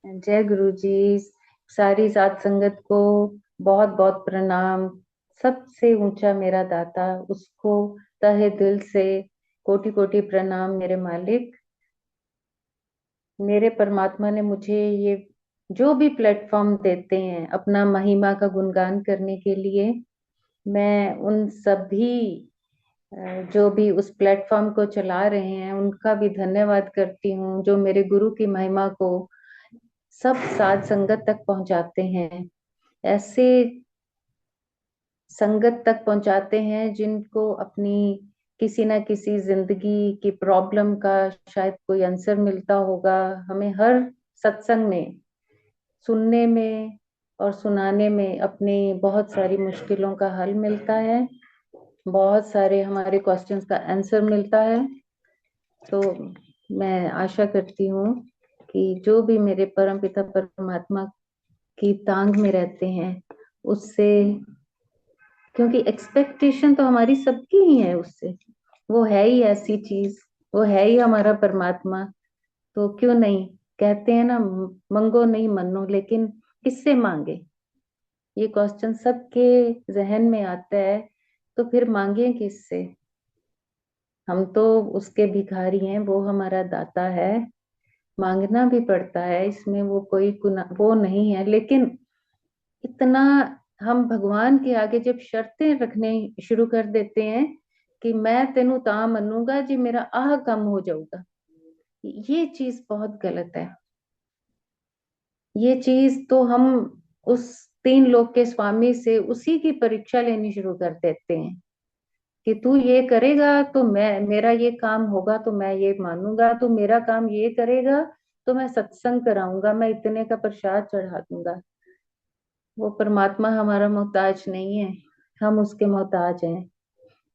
जय गुरु जी। सारी सात संगत को बहुत बहुत प्रणाम। सबसे ऊंचा मेरा दाता, उसको तहे दिल से कोटि कोटि प्रणाम। मेरे मालिक, मेरे परमात्मा ने मुझे ये जो भी प्लेटफॉर्म देते हैं अपना महिमा का गुणगान करने के लिए, मैं उन सभी जो भी उस प्लेटफॉर्म को चला रहे हैं उनका भी धन्यवाद करती हूँ, जो मेरे गुरु की महिमा को सब साध संगत तक पहुंचाते हैं। ऐसे संगत तक पहुंचाते हैं जिनको अपनी किसी ना किसी जिंदगी की प्रॉब्लम का शायद कोई आंसर मिलता होगा। हमें हर सत्संग में सुनने में और सुनाने में अपनी बहुत सारी मुश्किलों का हल मिलता है, बहुत सारे हमारे क्वेश्चंस का आंसर मिलता है। तो मैं आशा करती हूँ कि जो भी मेरे परम पिता परमात्मा की तांग में रहते हैं उससे, क्योंकि एक्सपेक्टेशन तो हमारी सबकी ही है उससे, वो है ही ऐसी चीज, वो है ही हमारा परमात्मा। तो क्यों नहीं, कहते हैं ना, मंगो नहीं मनो, लेकिन किससे मांगे, ये क्वेश्चन सबके जहन में आता है। तो फिर मांगे किससे? हम तो उसके भिखारी हैं, वो हमारा दाता है। मांगना भी पड़ता है, इसमें वो कोई वो नहीं है, लेकिन इतना हम भगवान के आगे जब शर्तें रखने शुरू कर देते हैं कि मैं तेनू ता मनूंगा जी मेरा आह कम हो जाऊगा, ये चीज बहुत गलत है। ये चीज तो हम उस तीन लोक के स्वामी से उसी की परीक्षा लेनी शुरू कर देते हैं कि तू ये करेगा तो मैं, मेरा ये काम होगा तो मैं ये मानूंगा, तू मेरा काम ये करेगा तो मैं सत्संग कराऊंगा, मैं इतने का प्रसाद चढ़ा दूंगा। वो परमात्मा हमारा मोहताज नहीं है, हम उसके मोहताज हैं।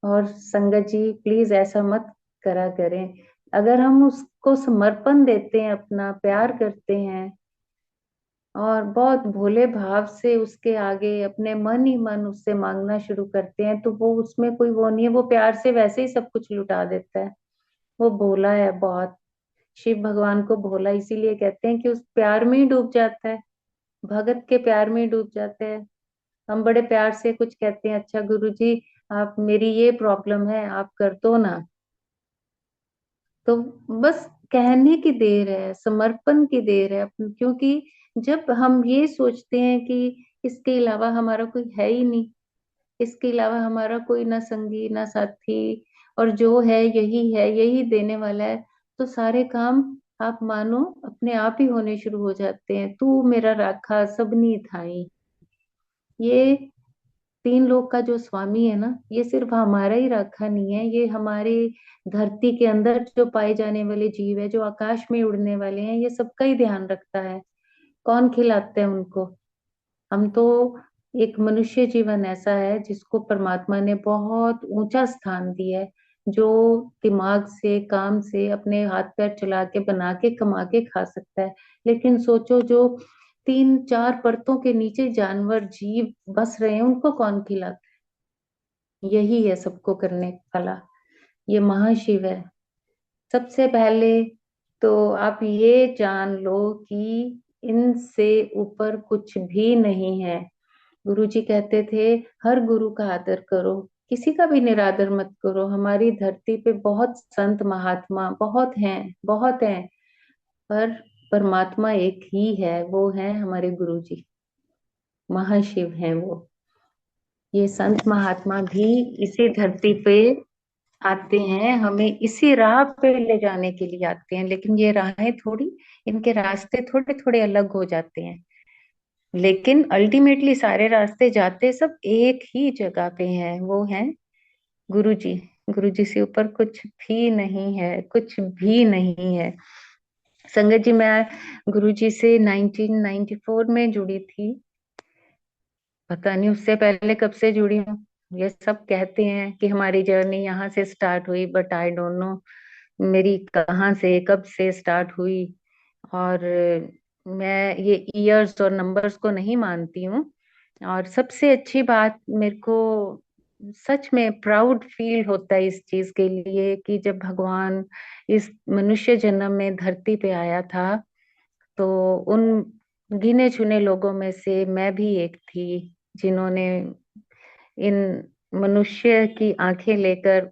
और संगत जी प्लीज ऐसा मत करा करें। अगर हम उसको समर्पण देते हैं, अपना प्यार करते हैं और बहुत भोले भाव से उसके आगे अपने मन ही मन उससे मांगना शुरू करते हैं, तो वो उसमें कोई वो नहीं है, वो प्यार से वैसे ही सब कुछ लुटा देता है। वो भोला है बहुत। शिव भगवान को भोला इसीलिए कहते हैं कि उस प्यार में ही डूब जाता है, भगत के प्यार में ही डूब जाते हैं। हम बड़े प्यार से कुछ कहते हैं, अच्छा गुरु जी आप, मेरी ये प्रॉब्लम है, आप कर दो ना। तो बस कहने की देर है, समर्पण की देर है क्योंकि जब हम ये सोचते हैं कि इसके अलावा हमारा कोई है ही नहीं, इसके अलावा हमारा कोई ना संगी ना साथी, और जो है यही है, यही देने वाला है, तो सारे काम आप मानो अपने आप ही होने शुरू हो जाते हैं। तू मेरा राखा सबनी थाई, ये तीन लोग का जो स्वामी है ना, ये सिर्फ हमारा ही राखा नहीं है, ये हमारे धरती के अंदर जो पाए जाने वाले जीव है, जो आकाश में उड़ने वाले हैं, ये सबका ही ध्यान रखता है। कौन खिलाते हैं उनको? हम तो, एक मनुष्य जीवन ऐसा है जिसको परमात्मा ने बहुत ऊंचा स्थान दिया है, जो दिमाग से काम से अपने हाथ पैर चला के बना के कमा के खा सकता है। लेकिन सोचो, जो तीन चार परतों के नीचे जानवर जीव बस रहे हैं, उनको कौन खिलाता है? यही है सबको करने वाला, ये महाशिव है। सबसे पहले तो आप ये जान लो कि इनसे ऊपर कुछ भी नहीं है। गुरु जी कहते थे हर गुरु का आदर करो, किसी का भी निरादर मत करो। हमारी धरती पे बहुत संत महात्मा बहुत हैं, बहुत हैं, पर परमात्मा एक ही है, वो है हमारे गुरु जी, महाशिव हैं वो। ये संत महात्मा भी इसी धरती पे आते हैं, हमें इसी राह पे ले जाने के लिए आते हैं, लेकिन ये राहें थोड़ी, इनके रास्ते थोड़े थोड़े अलग हो जाते हैं, लेकिन अल्टीमेटली सारे रास्ते जाते सब एक ही जगह पे हैं, वो है गुरु जी। गुरु जी से ऊपर कुछ भी नहीं है, कुछ भी नहीं है। संगत जी, मैं गुरु जी से 1994 में जुड़ी थी, पता नहीं उससे पहले कब से जुड़ी हूँ। ये सब कहते हैं कि हमारी जर्नी यहाँ से स्टार्ट हुई, बट आई डोंट नो मेरी कहाँ से कब से स्टार्ट हुई। और मैं ये ईयर्स और नंबर्स को नहीं मानती हूँ। और सबसे अच्छी बात मेरे को सच में प्राउड फील होता है इस चीज के लिए कि जब भगवान इस मनुष्य जन्म में धरती पे आया था, तो उन गिने चुने लोगों में से मैं भी एक थी, जिन्होंने इन मनुष्य की आंखें लेकर,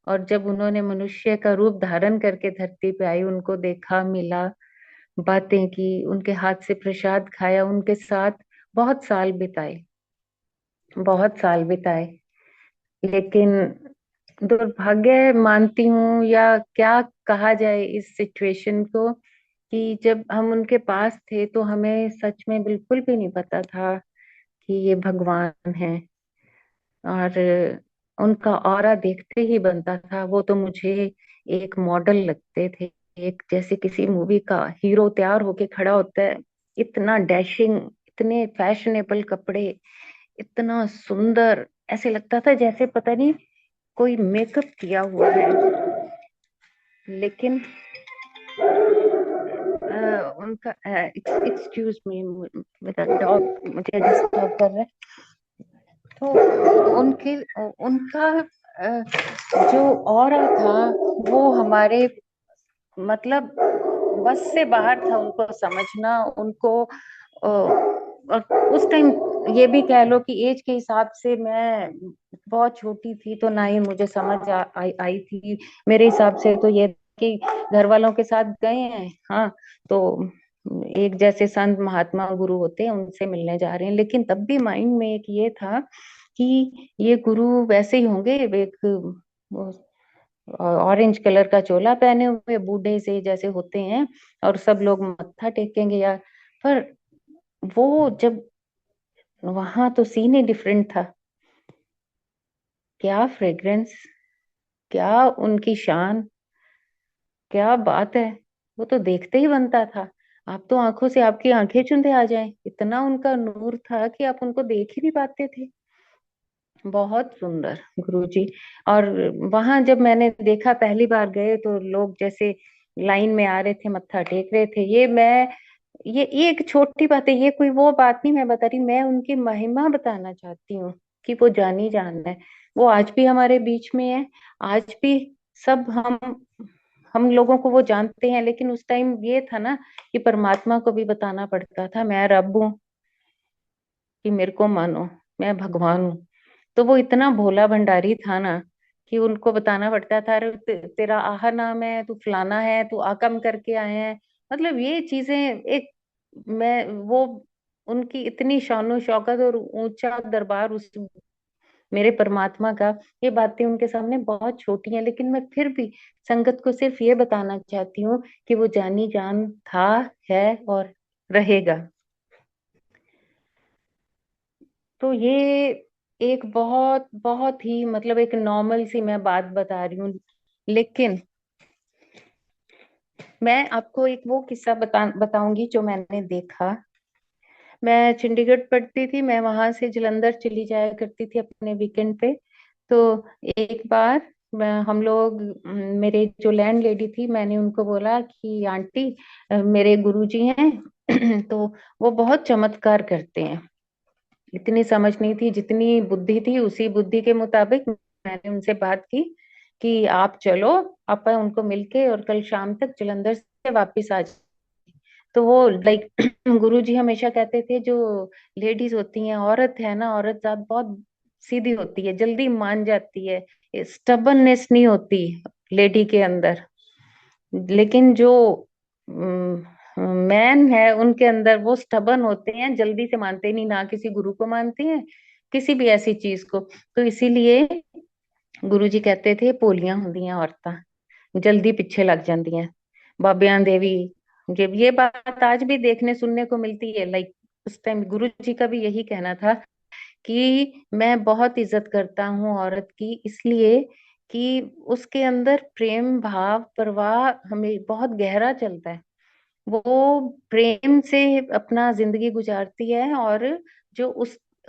और जब उन्होंने मनुष्य का रूप धारण करके धरती पे आई, उनको देखा, मिला, बातें की, उनके हाथ से प्रसाद खाया, उनके साथ बहुत साल बिताए, बहुत साल बिताए। लेकिन दुर्भाग्य मानती हूँ, या क्या कहा जाए इस सिचुएशन को, कि जब हम उनके पास थे तो हमें सच में बिल्कुल भी नहीं पता था कि ये भगवान है। और उनका ऑरा देखते ही बनता था, वो तो मुझे एक मॉडल लगते थे। एक जैसे किसी मूवी का हीरो तैयार होके खड़ा होता है, इतना डैशिंग, इतने फैशनेबल कपड़े, इतना सुंदर, ऐसे लगता था जैसे पता नहीं कोई मेकअप किया हुआ है। लेकिन उनका, एक्सक्यूज मी, मेरा डॉग मुझे डिस्टर्ब कर रहा है। तो उनके उनका जो ऑरा था, वो हमारे, मतलब बस से बाहर था उनको समझना। उनको और उस टाइम ये भी कह लो कि एज के हिसाब से मैं बहुत छोटी थी, तो ना ही मुझे समझ आई थी। मेरे हिसाब से तो ये कि घर वालों के साथ गए हैं, हाँ, तो एक जैसे संत महात्मा गुरु होते हैं उनसे मिलने जा रहे हैं। लेकिन तब भी माइंड में एक ये था कि ये गुरु वैसे ही होंगे, एक ऑरेंज कलर का चोला पहने हुए बूढ़े से जैसे होते हैं, और सब लोग मत्था टेकेंगे यार। पर वो जब वहां, तो सीन ही डिफरेंट था। क्या फ्रेग्रेंस, क्या उनकी शान, क्या बात है। वो तो देखते ही बनता था, आप तो आंखों से आपकी आंखें चुंधे आ जाएं, इतना उनका नूर था कि आप उनको देख ही नहीं पाते थे। बहुत सुंदर गुरुजी। और वहां जब मैंने देखा, पहली बार गए तो लोग जैसे लाइन में आ रहे थे, मत्था टेक रहे थे, ये एक छोटी बात है, ये कोई वो बात नहीं मैं बता रही, मैं उनकी महिमा बताना चाहती हूँ कि वो जानी जान है। वो आज भी हमारे बीच में है, आज भी सब हम लोगों को वो जानते हैं। लेकिन उस टाइम ये था ना कि परमात्मा को भी बताना पड़ता था, मैं रब हूँ, कि मेरे को मानो, मैं भगवान हूँ। तो वो इतना भोला भंडारी था ना, कि उनको बताना पड़ता था, अरे तेरा आहा नाम है, तू फलाना है, तू आकम करके आए हैं। मतलब ये चीजें, एक, मैं वो, उनकी इतनी शानो शौकत और ऊंचा दरबार उस मेरे परमात्मा का, ये बातें उनके सामने बहुत छोटी हैं। लेकिन मैं फिर भी संगत को सिर्फ ये बताना चाहती हूँ कि वो जानी जान था, है और रहेगा। तो ये एक बहुत बहुत ही, मतलब एक नॉर्मल सी मैं बात बता रही हूँ। लेकिन मैं आपको एक वो किस्सा बताऊंगी जो मैंने देखा। मैं चंडीगढ़ पढ़ती थी, मैं वहां से जलंधर चली जाया करती थी अपने वीकेंड पे। तो एक बार हम लोग, मेरे जो लैंड लेडी थी, मैंने उनको बोला कि आंटी, मेरे गुरुजी हैं तो वो बहुत चमत्कार करते हैं। इतनी समझ नहीं थी, जितनी बुद्धि थी उसी बुद्धि के मुताबिक मैंने उनसे बात की कि आप चलो, आप उनको मिलके और कल शाम तक जलंधर से वापस आ जाए। तो वो लाइक गुरु जी हमेशा कहते थे, जो लेडीज होती हैं, औरत है ना, औरत जात बहुत सीधी होती है, जल्दी मान जाती है, स्टबननेस नहीं होती लेडी के अंदर। लेकिन जो मैन है उनके अंदर वो स्टबन होते हैं, जल्दी से मानते नहीं, ना किसी गुरु को मानते हैं, किसी भी ऐसी चीज को। तो इसीलिए गुरु जी कहते थे, भोलियां ਹੁੰਦੀਆਂ औरतां जल्दी पीछे लग जाती हैं, बाबियां देवी। जब ये बात आज भी देखने सुनने को मिलती है, लाइक उस टाइम गुरु जी का भी यही कहना था कि मैं बहुत इज्जत करता हूँ औरत की, इसलिए कि उसके अंदर प्रेम भाव प्रवाह हमें बहुत गहरा चलता है। वो प्रेम से अपना जिंदगी गुजारती है, और जो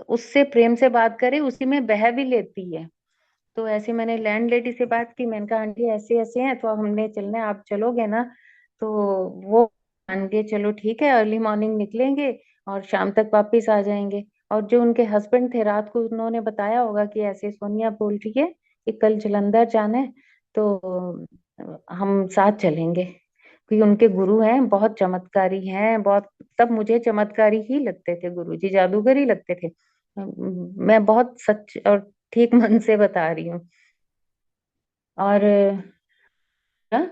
उससे प्रेम से बात करे उसी में बह भी लेती है। तो ऐसे मैंने लैंड लेडी से बात की, मैंने कहा आंटी ऐसे ऐसे हैं, तो अब हमने चलना है, आप चलोगे ना? तो वो मान के, चलो ठीक है, अर्ली मॉर्निंग निकलेंगे और शाम तक वापस आ जाएंगे। और जो उनके हस्बैंड थे, रात को उन्होंने बताया होगा कि ऐसे सोनिया बोल रही है कि कल जलंधर जाना है, तो हम साथ चलेंगे। कि उनके गुरु हैं, बहुत चमत्कारी हैं, बहुत। तब मुझे चमत्कारी ही लगते थे गुरुजी, जादूगर ही लगते थे। मैं बहुत सच और ठीक मन से बता रही हूँ। और ना,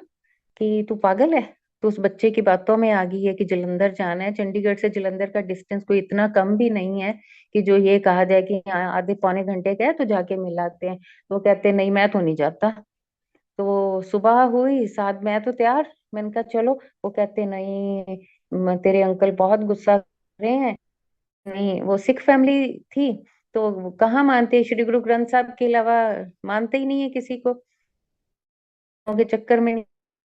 कि तू पागल है, तू उस बच्चे की बातों में आ गई है कि जलंधर जाना है। चंडीगढ़ से जलंधर का डिस्टेंस कोई इतना कम भी नहीं है कि जो ये कहा जाए कि हाँ आधे पौने घंटे का है तो जाके मिलाते हैं। तो वो कहते हैं नहीं मैं तो नहीं जाता। तो सुबह हुई साथ, मैं तो तैयार, मैंने कहा चलो। वो कहते नहीं, तेरे अंकल बहुत गुस्सा कर रहे हैं। नहीं, वो सिख फैमिली थी, तो वो कहाँ मानते, श्री गुरु ग्रंथ साहब के अलावा मानते ही नहीं है किसी को। के चक्कर में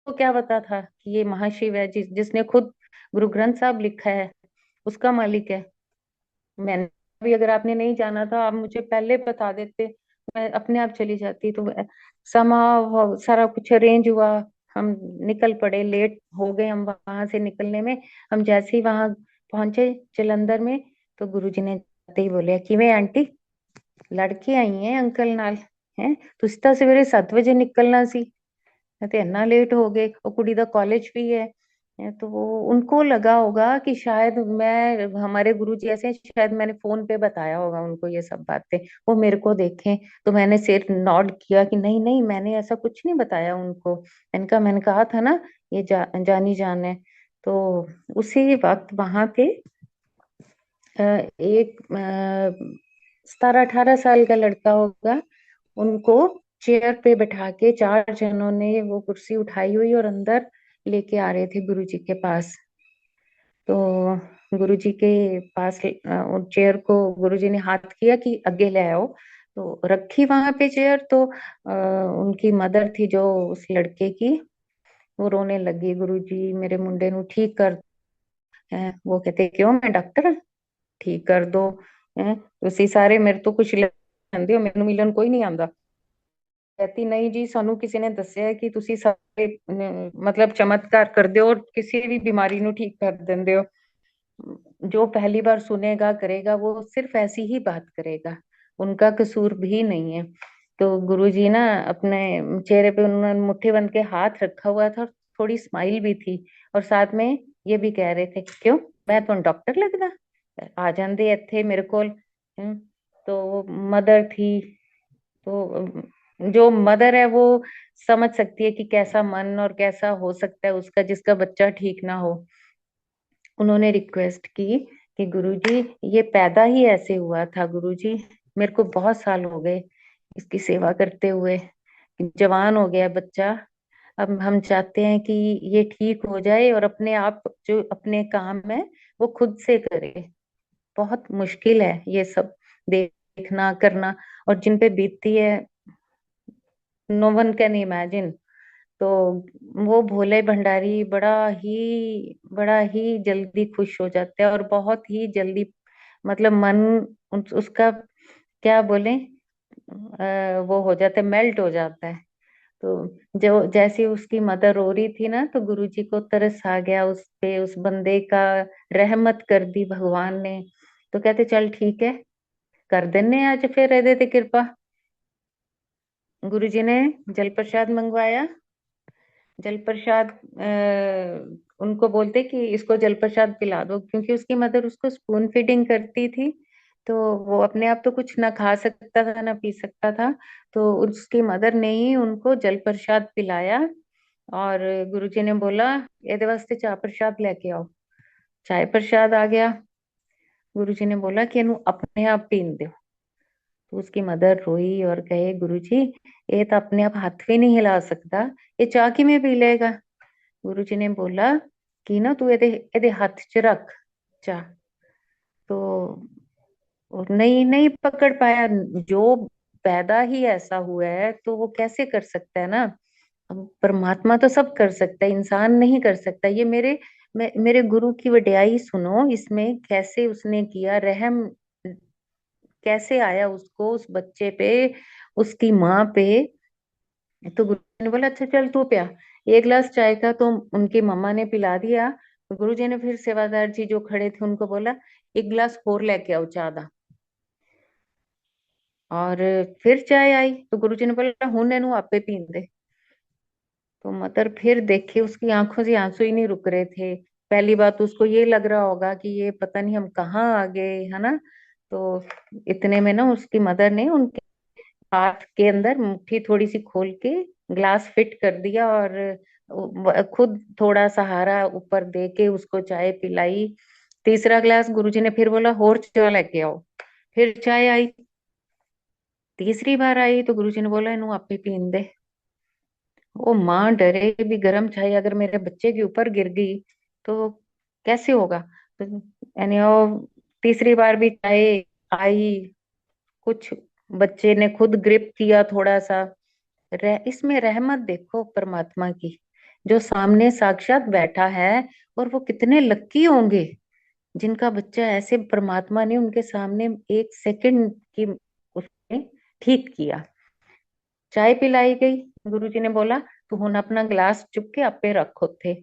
को क्या पता था कि ये महाशिव है, जिसने खुद गुरु ग्रंथ साहब लिखा है, उसका मालिक है। मैंने भी, अगर आपने नहीं जाना था आप मुझे पहले बता देते, मैं अपने आप चली जाती। तो समा सारा कुछ अरेंज हुआ, हम निकल पड़े, लेट हो गए हम वहां से निकलने में। हम जैसे ही वहां पहुंचे जलंधर में, तो गुरुजी ने जाते ही बोले कि वे आंटी, लड़की आई है अंकल नाल, है तुसी ਤਾਂ सवेरे 7 ਵਜੇ निकलना सी, ते इतना लेट हो गए और कुड़ी दा कॉलेज भी है। तो वो उनको लगा होगा कि शायद मैं, हमारे गुरुजी ऐसे हैं, शायद मैंने फोन पे बताया होगा उनको ये सब बातें, वो मेरे को देखें। तो मैंने सिर नॉड किया कि नहीं नहीं, मैंने ऐसा कुछ नहीं बताया उनको। मैंने कहा था ना ये जानी जान है। तो उसी वक्त वहां पे एक 17-18 साल का लड़का होगा, उनको चेयर पे बैठा के 4 जनों ने वो कुर्सी उठाई हुई और अंदर लेके आ रहे थे गुरुजी के पास। तो गुरुजी के पास उन चेयर को गुरुजी ने हाथ किया कि आगे ले आओ। तो रखी वहां पे चेयर, तो उनकी मदर थी जो उस लड़के की, वो रोने लगी, गुरुजी मेरे मुंडे नु ठीक कर। वो कहते क्यों, मैं डॉक्टर, ठीक कर दो। हैं ਤੁਸੀਂ ਸਾਰੇ ਮੇਰੇ ਤੋਂ ਕੁਝ ਲੈਂਦੇ ਹੋ, ਮੈਨੂੰ ਮਿਲਣ ਕੋਈ ਨਹੀਂ ਆਂਦਾ। कहती नहीं जी, सानू किसी ने दसिया है कि तुसी सारे मतलब चमत्कार कर दो और किसी भी बीमारी नु ठीक कर देंदे हो। जो पहली बार सुनेगा करेगा वो सिर्फ ऐसी ही बात करेगा, उनका कसूर भी नहीं है। तो गुरुजी ना अपने चेहरे पे उन्होंने मुट्ठी बंद के हाथ रखा हुआ था, और थोड़ी स्माइल भी थी, और साथ में ये भी कह रहे थे क्यों, मैं तो डॉक्टर लगदा, आ जांदे इत्थे मेरे कोल। तो मदर थी, तो जो मदर है वो समझ सकती है कि कैसा मन और कैसा हो सकता है उसका जिसका बच्चा ठीक ना हो। उन्होंने रिक्वेस्ट की कि गुरुजी ये पैदा ही ऐसे हुआ था गुरुजी, मेरे को बहुत साल हो गए इसकी सेवा करते हुए, जवान हो गया बच्चा। अब हम चाहते हैं कि ये ठीक हो जाए और अपने आप जो अपने काम है वो खुद से करे। बहुत मुश्किल है ये सब देखना करना, और जिन पे बीतती है नो वन कैन इमेजिन। तो वो भोले भंडारी बड़ा ही जल्दी खुश हो जाते हैं, और बहुत ही जल्दी, मतलब मन उसका क्या बोले, वो हो जाता है, मेल्ट हो जाता है। तो जो जैसे उसकी मदर रो रही थी ना, तो गुरुजी को तरस आ गया उस पे, उस बंदे का, रहमत कर दी भगवान ने। तो कहते चल ठीक है, कर देने आज फिर ਇਹਦੇ ਤੇ कृपा। गुरुजी ने जल प्रसाद मंगवाया। जल प्रसाद उनको बोलते कि इसको जल प्रसाद पिला दो, क्योंकि उसकी मदर उसको स्पून फीडिंग करती थी। तो वो अपने आप तो कुछ ना खा सकता था ना पी सकता था। तो उसकी मदर ने ही उनको जल प्रसाद पिलाया। और गुरुजी ने बोला ਇਹਦੇ वास्ते चाय प्रसाद लेके आओ। चाय प्रसाद आ गया। गुरुजी ने बोला कि ਇਹਨੂੰ अपने आप पीन दो। तो उसकी मदर रोई और कहे गुरुजी ये तो अपने आप हाथ भी नहीं हिला सकता, ये चाह किवें पी लेगा। गुरु जी ने बोला कि ना तू ਇਹਦੇ ਇਹਦੇ हथ च रख चाह। तो नहीं नहीं पकड़ पाया, जो पैदा ही ऐसा हुआ है तो वो कैसे कर सकता है ना। अब परमात्मा तो सब कर सकता है, इंसान नहीं कर सकता। ये मेरे गुरु की वड्याई सुनो, इसमें कैसे उसने किया रहम, कैसे आया उसको उस बच्चे पे, उसकी माँ पे। तो गुरु ने बोला अच्छा चल तू पिया। 1 गिलास चाय का तो उनकी मम्मा ने पिला दिया। तो गुरु जी ने फिर सेवादार जी जो खड़े थे उनको बोला 1 गिलास और लेके आओ चाह दा। और फिर चाय आई तो गुरु जी ने बोला हुन इनू आपे पीन दे। तो मदर फिर देखे, उसकी आंखों से आंसू ही नहीं रुक रहे थे। पहली बात उसको ये लग रहा होगा कि ये पता नहीं हम कहाँ आ गए, है ना। तो इतने में ना उसकी मदर ने उनके हाथ के अंदर मुट्ठी थोड़ी सी खोल के ग्लास फिट कर दिया, और खुद थोड़ा सहारा ऊपर दे के उसको चाय पिलाई। तीसरा ग्लास गुरुजी ने फिर बोला और चाय लेके आओ। फिर चाय आई, तीसरी बार आई तो गुरुजी ने बोला इन्हू आपे पीन दे। वो माँ डरे भी, गर्म चाय अगर मेरे बच्चे के ऊपर गिर गई तो कैसे होगा। तो यानी वो तीसरी बार भी चाय आई, कुछ बच्चे ने खुद ग्रिप किया थोड़ा सा। इसमें रहमत देखो परमात्मा की, जो सामने साक्षात बैठा है। और वो कितने लक्की होंगे जिनका बच्चा ऐसे परमात्मा ने उनके सामने एक सेकंड की उसने ठीक किया। चाय पिलाई गई, गुरुजी ने बोला तू हुन अपना गिलास चुप के आपे रखो थे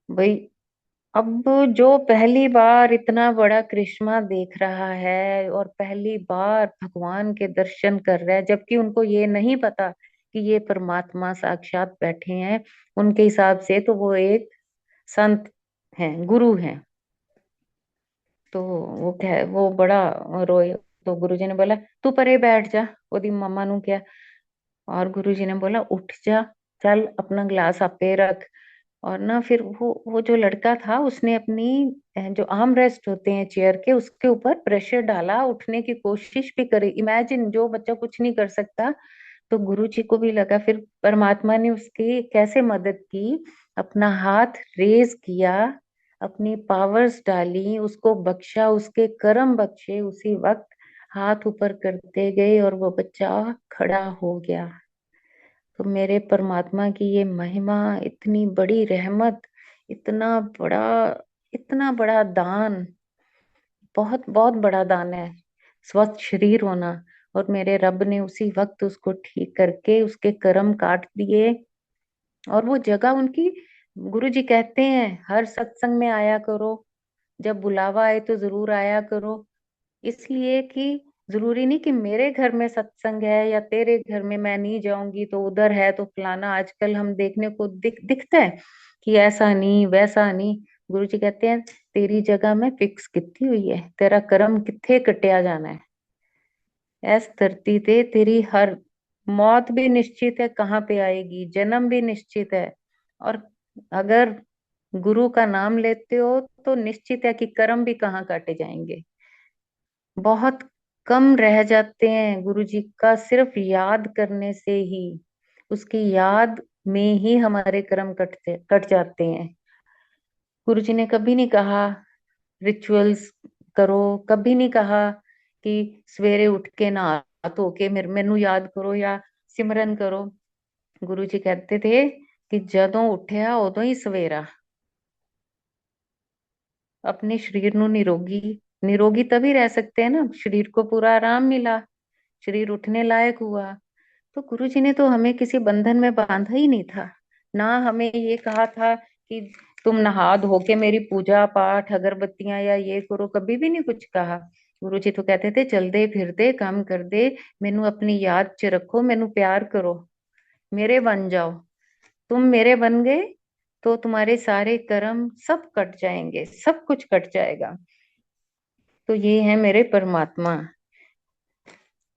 भाई। अब जो पहली बार इतना बड़ा करिश्मा देख रहा है और पहली बार भगवान के दर्शन कर रहा है, जबकि उनको ये नहीं पता कि ये परमात्मा साक्षात बैठे हैं, उनके हिसाब से तो वो एक संत हैं, गुरु हैं। तो वो क्या, वो बड़ा रोए। तो गुरुजी ने बोला तू परे बैठ जा, ओदी मम्मा नु क्या। और गुरुजी ने बोला उठ जा, चल अपना गिलास आपे रख। और ना फिर वो जो लड़का था उसने अपनी जो आर्म रेस्ट होते हैं चेयर के, उसके ऊपर प्रेशर डाला, उठने की कोशिश भी करी। इमेजिन, जो बच्चा कुछ नहीं कर सकता। तो गुरु जी को भी लगा, फिर परमात्मा ने उसकी कैसे मदद की, अपना हाथ रेज किया, अपनी पावर्स डाली, उसको बख्शा, उसके कर्म बख्शे उसी वक्त। हाथ ऊपर करते गए और वो बच्चा खड़ा हो गया। तो मेरे परमात्मा की ये महिमा, इतनी बड़ी रहमत, इतना बड़ा, इतना बड़ा दान, बहुत बहुत बड़ा दान है स्वस्थ शरीर होना। और मेरे रब ने उसी वक्त उसको ठीक करके उसके कर्म काट दिए। और वो जगह उनकी, गुरु जी कहते हैं हर सत्संग में आया करो, जब बुलावा आए तो जरूर आया करो। इसलिए कि जरूरी नहीं कि मेरे घर में सत्संग है या तेरे घर में मैं नहीं जाऊंगी तो उधर है तो फलाना। आजकल हम देखने को दिखता है कि ऐसा नहीं वैसा नहीं। गुरु जी कहते हैं तेरी जगह में फिक्स कितनी हुई है, तेरा कर्म किथे कटिया जाना है। ऐस धरती ते तेरी हर मौत भी निश्चित है, कहाँ पे आएगी, जन्म भी निश्चित है। और अगर गुरु का नाम लेते हो तो निश्चित है कि कर्म भी कहाँ काटे जाएंगे। बहुत कम रह जाते हैं गुरु जी का, सिर्फ याद करने से ही, उसकी याद में ही हमारे कर्म कट जाते हैं। गुरु जी ने कभी नहीं कहा रिचुअल्स करो, कभी नहीं कहा कि सवेरे उठ के नहा धो के मेरे मैनू याद करो या सिमरन करो। गुरु जी कहते थे कि जदों उठया उदों ही सवेरा। अपने शरीर नु निरोगी, निरोगी तभी रह सकते हैं ना, शरीर को पूरा आराम मिला, शरीर उठने लायक हुआ। तो गुरु जी ने तो हमें किसी बंधन में बांधा ही नहीं था। ना हमें ये कहा था कि तुम नहा धो के मेरी पूजा पाठ अगरबत्तियां या ये करो, कभी भी नहीं कुछ कहा। गुरु जी तो कहते थे चलदे फिरदे काम कर दे, मैनू अपनी याद च रखो, मैनू प्यार करो, मेरे बन जाओ। तुम मेरे बन गए तो तुम्हारे सारे कर्म सब कट जाएंगे, सब कुछ कट जाएगा। तो ये है मेरे परमात्मा।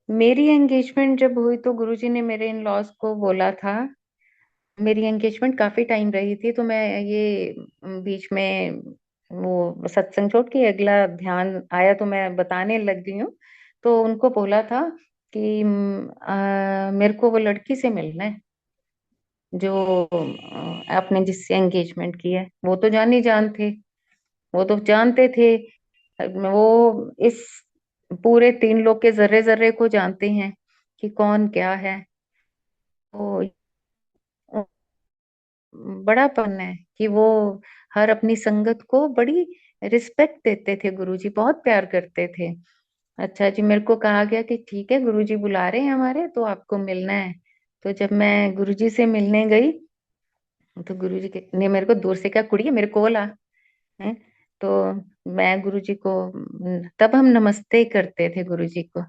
मेरी एंगेजमेंट जब हुई तो गुरुजी ने मेरे इन लॉज को बोला था। मेरी एंगेजमेंट काफी टाइम रही थी, तो मैं ये बीच में वो सत्संग छोड़ के अगला ध्यान आया तो मैं बताने लग गई हूँ। तो उनको बोला था कि मेरे को वो लड़की से मिलना है जो आपने जिससे एंगेजमेंट की है। वो तो जान ही जान थे, वो तो जानते थे। वो इस पूरे तीन लोग के जर्रे जर्रे को जानते हैं कि कौन क्या है। तो बड़ापन है कि वो हर अपनी संगत को बड़ी रिस्पेक्ट देते थे, गुरुजी बहुत प्यार करते थे। अच्छा जी, मेरे को कहा गया कि ठीक है गुरुजी बुला रहे हैं हमारे, तो आपको मिलना है। तो जब मैं गुरुजी से मिलने गई तो गुरुजी ने मेरे को दूर से कहा कुड़िए मेरे को ला है। तो मैं गुरुजी को, तब हम नमस्ते करते थे गुरुजी को,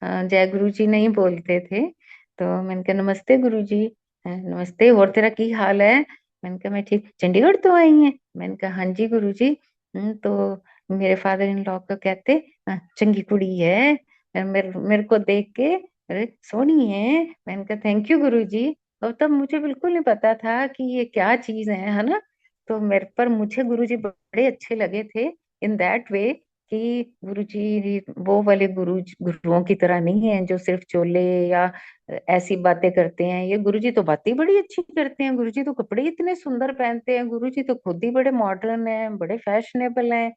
जय गुरु जी नहीं बोलते थे। तो मैंने कहा नमस्ते गुरु जी। नमस्ते, और तेरा की हाल है? मैंने कहा मैं ठीक। चंडीगढ़ तो आई है? मैंने कहा हाँ जी गुरुजी। तो मेरे फादर इन लॉ को कहते चंगी कुड़ी है। मेरे मेरे को देख के, अरे सोनी है। मैंने कहा थैंक यू गुरुजी। और तब मुझे बिल्कुल नहीं पता था कि ये क्या चीज है ना। तो मेरे पर मुझे गुरुजी बड़े अच्छे लगे थे इन दैट वे कि गुरुजी वो वाले गुरुओं की तरह नहीं है जो सिर्फ चोले या ऐसी बातें करते हैं। ये गुरुजी तो बातें बड़ी अच्छी करते हैं, गुरुजी तो कपड़े इतने सुंदर पहनते हैं, गुरुजी तो खुद ही बड़े मॉडर्न हैं, बड़े फैशनेबल हैं।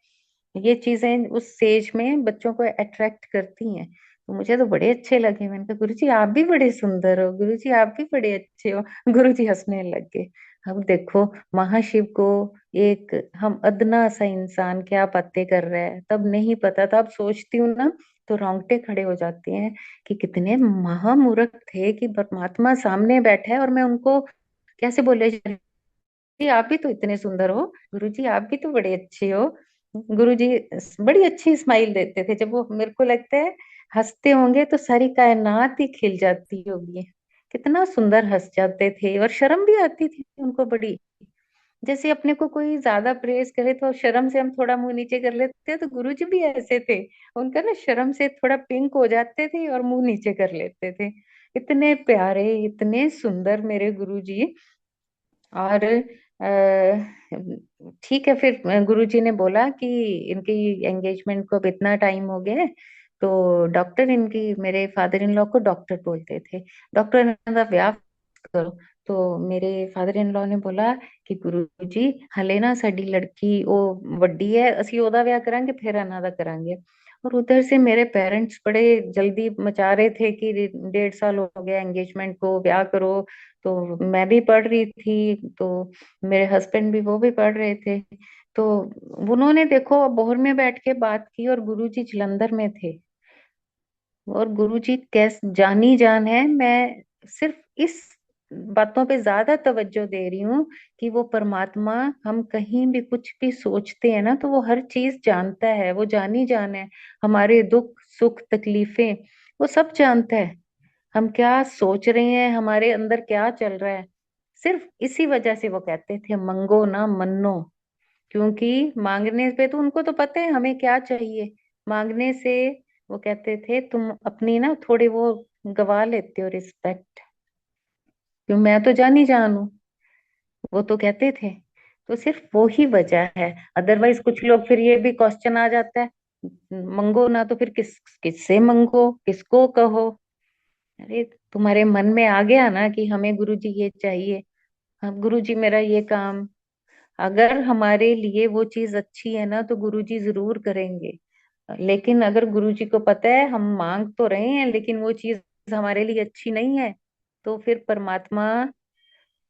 ये चीजें उस एज में बच्चों को अट्रैक्ट करती हैं। तो मुझे तो बड़े अच्छे लगे। मैंने कहा गुरुजी आप भी बड़े सुंदर हो, गुरुजी आप भी बड़े अच्छे हो। गुरुजी हंसने लग गए। अब देखो, महाशिव को एक हम अदना सा इंसान क्या बातें कर रहा है तब नहीं पता था। अब सोचती हूँ ना तो रोंगटे खड़े हो जाते हैं कि कितने महामूर्ख थे कि परमात्मा सामने बैठा है और मैं उनको कैसे बोले जा रही, जी आप भी तो इतने सुंदर हो, गुरुजी आप भी तो बड़े अच्छे हो। गुरुजी बड़ी अच्छी स्माइल देते थे। जब वो मेरे को लगता है हंसते होंगे तो सारी कायनात ही खिल जाती होगी। कितना सुंदर हंस जाते थे और शर्म भी आती थी उनको बड़ी। जैसे अपने को कोई ज्यादा प्रेज करे तो शर्म से हम थोड़ा मुंह नीचे कर लेते हैं, तो गुरुजी भी ऐसे थे। उनका ना शर्म से थोड़ा पिंक हो जाते थे और मुंह नीचे कर लेते थे। इतने प्यारे, इतने सुंदर मेरे गुरुजी। और ठीक है, फिर गुरुजी ने बोला कि इनकी एंगेजमेंट को अब इतना टाइम हो गया है। तो डॉक्टर इनकी, मेरे फादर इन लॉ को डॉक्टर बोलते थे, डॉक्टर इन्हों ब्याह करो। तो मेरे फादर इन लॉ ने बोला कि गुरुजी हले ना साडी लड़की वो वड्डी है, ਅਸੀਂ ਉਹਦਾ ਵਿਆਹ ਕਰਾਂਗੇ फिर ਇਹਨਾਂ ਦਾ करांगे। और उधर से मेरे पेरेंट्स बड़े जल्दी मचा रहे थे कि 1.5 साल हो गया एंगेजमेंट को, ब्याह करो। तो मैं भी पढ़ रही थी, तो मेरे हस्बैंड भी वो भी पढ़ रहे थे। तो उन्होंने देखो बोहर में बैठ के बात की और गुरुजी जलंधर में थे। और गुरुजी कैस जानी जान है। मैं सिर्फ इस बातों पे ज्यादा तवज्जो दे रही हूँ कि वो परमात्मा, हम कहीं भी कुछ भी सोचते हैं ना तो वो हर चीज जानता है, वो जानी जान है। हमारे दुख सुख तकलीफें वो सब जानता है। हम क्या सोच रहे हैं, हमारे अंदर क्या चल रहा है। सिर्फ इसी वजह से वो कहते थे मंगो ना मन्नो। क्योंकि मांगने पे तो उनको तो पता है हमें क्या चाहिए। मांगने से वो कहते थे तुम अपनी ना थोड़ी वो गवा लेते हो रिस्पेक्ट। क्यों, मैं तो जानी जानू, वो तो कहते थे। तो सिर्फ वो ही वजह है। अदरवाइज कुछ लोग फिर ये भी क्वेश्चन आ जाता है, मंगो ना तो फिर किससे मंगो, किसको कहो। अरे तुम्हारे मन में आ गया ना कि हमें गुरुजी ये चाहिए, हाँ गुरुजी मेरा ये काम, अगर हमारे लिए वो चीज अच्छी है ना तो गुरुजी जरूर करेंगे। लेकिन अगर गुरुजी को पता है हम मांग तो रहे हैं लेकिन वो चीज हमारे लिए अच्छी नहीं है, तो फिर परमात्मा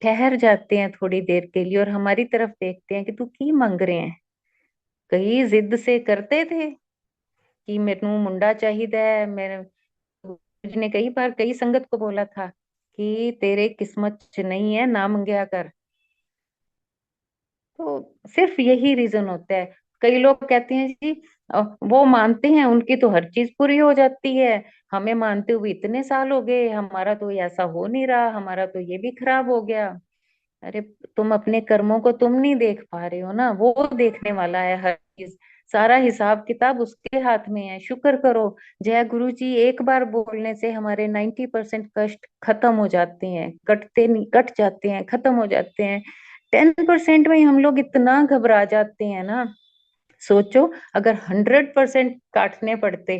ठहर जाते हैं थोड़ी देर के लिए और हमारी तरफ देखते हैं कि तू की मांग रहे हैं। कई जिद से करते थे कि मेनू मुंडा चाहिए है। मेरे गुरुजी ने कई बार कई संगत को बोला था कि तेरे किस्मत च नहीं है, ना मंगया कर। तो सिर्फ यही रीजन होता है। कई लोग कहते हैं जी वो मानते हैं उनकी तो हर चीज पूरी हो जाती है, हमें मानते हुए इतने साल हो गए, हमारा तो ऐसा हो नहीं रहा, हमारा तो ये भी खराब हो गया। अरे तुम अपने कर्मों को तुम नहीं देख पा रहे हो ना, वो देखने वाला है हर चीज। सारा हिसाब किताब उसके हाथ में है, शुक्र करो। जय गुरु जी एक बार बोलने से हमारे 90% कष्ट खत्म हो जाते हैं, कटते नहीं, कट जाते हैं, खत्म हो जाते हैं। 10% में ही हम लोग इतना घबरा जाते हैं ना। सोचो अगर 100% काटने पड़ते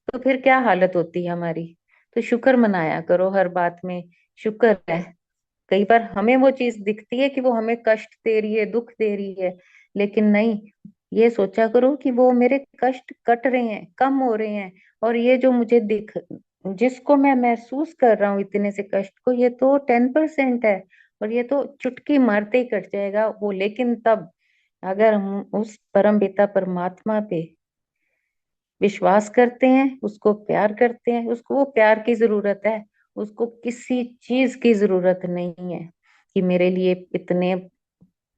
तो फिर क्या हालत होती है हमारी। तो शुक्र मनाया करो हर बात में। शुक्र है। कई बार हमें वो चीज दिखती है कि वो हमें कष्ट दे रही है, दुख दे रही है, लेकिन नहीं, ये सोचा करो कि वो मेरे कष्ट कट रहे हैं, कम हो रहे हैं। और ये जो मुझे दिख, जिसको मैं महसूस कर रहा हूँ इतने से कष्ट को, ये तो 10% है। और ये तो चुटकी मारते ही कट जाएगा वो। लेकिन तब अगर हम उस परम पिता परमात्मा पे विश्वास करते हैं, उसको प्यार करते हैं, उसको वो प्यार की जरूरत है, उसको किसी चीज की जरूरत नहीं है कि मेरे लिए इतने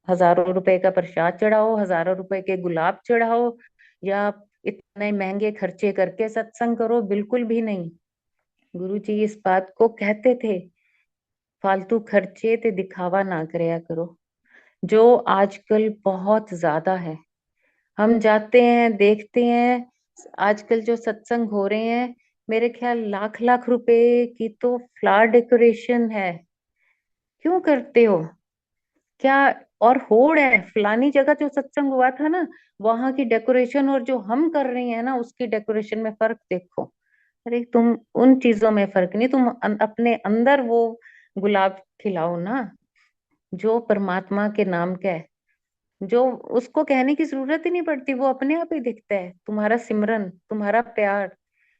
हजारों रुपए का प्रसाद चढ़ाओ, हजारों रुपए के गुलाब चढ़ाओ, या इतने महंगे खर्चे करके सत्संग करो। बिल्कुल भी नहीं। गुरु जी इस बात को कहते थे फालतू खर्चे ते दिखावा ना करया करो, जो आजकल बहुत ज्यादा है। हम जाते हैं, देखते हैं, आजकल जो सत्संग हो रहे हैं, मेरे ख्याल लाख लाख रुपए की तो फ्लावर डेकोरेशन है। क्यों करते हो? क्या? और होड़ है, फलानी जगह जो सत्संग हुआ था ना, वहां की डेकोरेशन और जो हम कर रहे हैं ना उसकी डेकोरेशन में फर्क देखो। अरे तुम उन चीजों में फर्क नहीं, तुम अपने अंदर वो गुलाब खिलाओ ना, जो परमात्मा के नाम का है, जो उसको कहने की जरूरत ही नहीं पड़ती, वो अपने आप ही दिखता है। तुम्हारा सिमरन, तुम्हारा प्यार,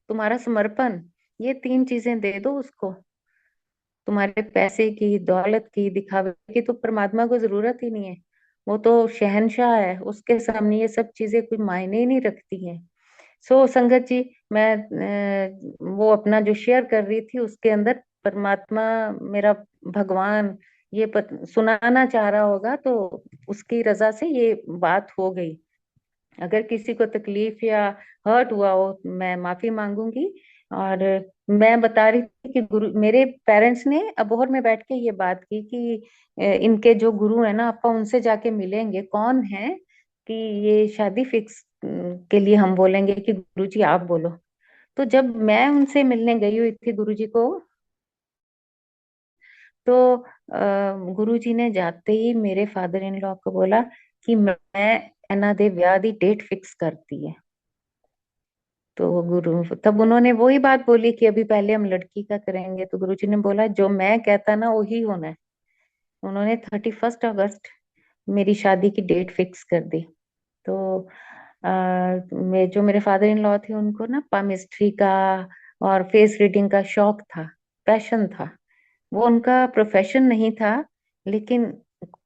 तुम्हारा समर्पण, ये तीन चीजें दे दो उसको। तुम्हारे पैसे की, दौलत की, दिखावे की तो परमात्मा को जरूरत ही नहीं है। वो तो शहंशाह है, उसके सामने ये सब चीजें कोई मायने ही नहीं रखती हैं। सो संगत जी, मैं वो अपना जो शेयर कर रही थी उसके अंदर परमात्मा, मेरा भगवान ये सुनाना चाह रहा होगा, तो उसकी रजा से ये बात हो गई। अगर किसी को तकलीफ या हर्ट हुआ हो, मैं माफी मांगूंगी। और मैं बता रही थी कि गुरु, मेरे पेरेंट्स ने अबोहर में बैठ के ये बात की कि इनके जो गुरु है ना, आपा उनसे जाके मिलेंगे, कौन है कि ये शादी फिक्स के लिए हम बोलेंगे कि गुरुजी आप बोलो। तो जब मैं उनसे मिलने गई हुई थी गुरुजी को, तो गुरुजी ने जाते ही मेरे फादर इन लॉ को बोला कि मैं एना दे ब्याह दी डेट फिक्स करती है। तो वो गुरु, तब उन्होंने वही बात बोली कि अभी पहले हम लड़की का करेंगे। तो गुरुजी ने बोला जो मैं कहता ना वही होना है। उन्होंने 31 अगस्त मेरी शादी की डेट फिक्स कर दी। तो जो मेरे फादर इन लॉ थे, उनको ना पामिस्ट्री का और फेस रीडिंग का शौक था, पैशन था। वो उनका प्रोफेशन नहीं था, लेकिन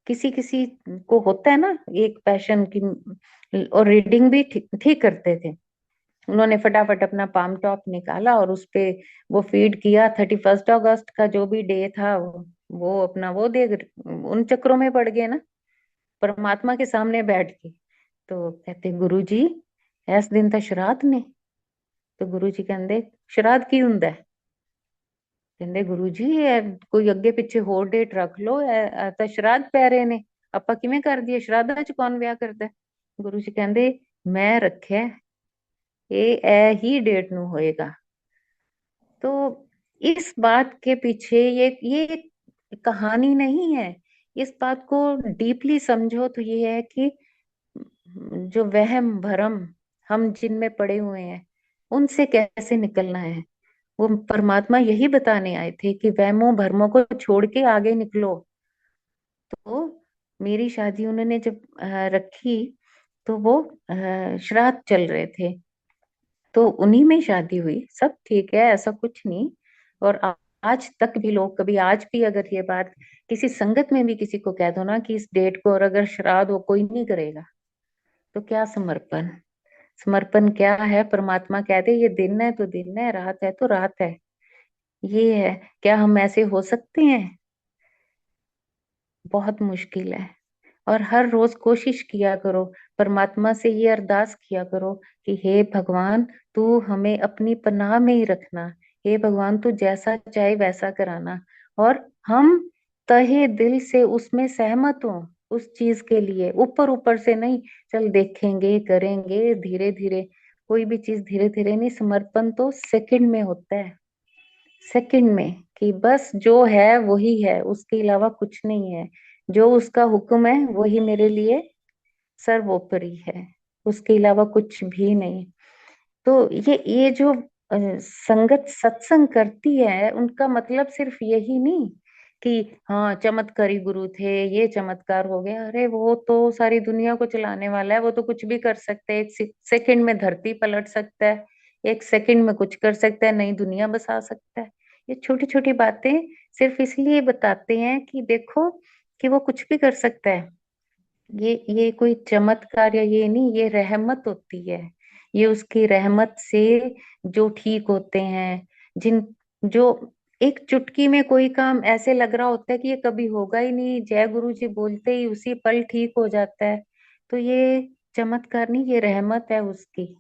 किसी किसी को होता है ना एक पैशन की। और रीडिंग भी ठीक ठीक करते थे। उन्होंने फटाफट अपना पाम टॉप निकाला और उस पे वो फीड किया। 31 अगस्त का जो भी डे था, वो अपना वो दे, उन चक्रों में पड़ गए ना, परमात्मा के सामने बैठ के। तो कहते गुरुजी, इस दिन तो श्राद्ध ने। तो गुरुजी कहते श्राद्ध की हुंदा है? कहते गुरुजी ये कोई अगे पिछे होर डेट रख लो, तो श्राद्ध पै रहे ने, ਆਪਾਂ ਕਿਵੇਂ कर दिए, श्राद्ध च कौन ब्याह करता है? गुरु जी कहते मैं रखा, ये ए ही डेट नु होएगा। तो इस बात के पीछे ये एक कहानी नहीं है। इस बात को डीपली समझो तो ये है कि जो वहम भरम हम जिनमें पड़े हुए हैं, उनसे कैसे निकलना है। वो परमात्मा यही बताने आए थे कि वहमों भरमों को छोड़ के आगे निकलो। तो मेरी शादी उन्होंने जब रखी, तो वो श्राद्ध चल रहे थे, तो उन्हीं में शादी हुई। सब ठीक है, ऐसा कुछ नहीं। और आज तक भी लोग, कभी आज भी अगर ये बात किसी संगत में भी किसी को कह दो ना कि इस डेट को, और अगर श्राद्ध हो कोई नहीं करेगा, तो क्या समर्पण? समर्पण क्या है? परमात्मा कहते ये दिन है तो दिन है, रात है तो रात है। ये है। क्या हम ऐसे हो सकते हैं? बहुत मुश्किल है। और हर रोज कोशिश किया करो, परमात्मा से ये अरदास किया करो कि हे भगवान, तू हमें अपनी पनाह में ही रखना। हे भगवान, तू जैसा चाहे वैसा कराना। और हम तहे दिल से उसमें सहमत हो, उस चीज के लिए, ऊपर ऊपर से नहीं। चल देखेंगे, करेंगे धीरे धीरे। कोई भी चीज धीरे धीरे नहीं, समर्पण तो सेकंड में होता है। सेकंड में, कि बस जो है वही है, उसके अलावा कुछ नहीं है। जो उसका हुक्म है वही मेरे लिए सर्वोपरि है, उसके अलावा कुछ भी नहीं। तो ये जो संगत सत्संग करती है, उनका मतलब सिर्फ यही नहीं कि हाँ चमत्कारी गुरु थे, ये चमत्कार हो गया। अरे वो तो सारी दुनिया को चलाने वाला है, वो तो कुछ भी कर सकता है। एक सेकंड में धरती पलट सकता है, एक सेकंड में कुछ कर सकता है, नई दुनिया बसा सकता है। ये छोटी छोटी बातें सिर्फ इसलिए बताते हैं कि देखो कि वो कुछ भी कर सकता है। ये कोई चमत्कार या ये नहीं, ये रहमत होती है। ये उसकी रहमत से जो ठीक होते हैं, जिन जो एक चुटकी में कोई काम ऐसे लग रहा होता है कि ये कभी होगा ही नहीं, जय गुरु जी बोलते ही उसी पल ठीक हो जाता है। तो ये चमत्कार नहीं, ये रहमत है उसकी।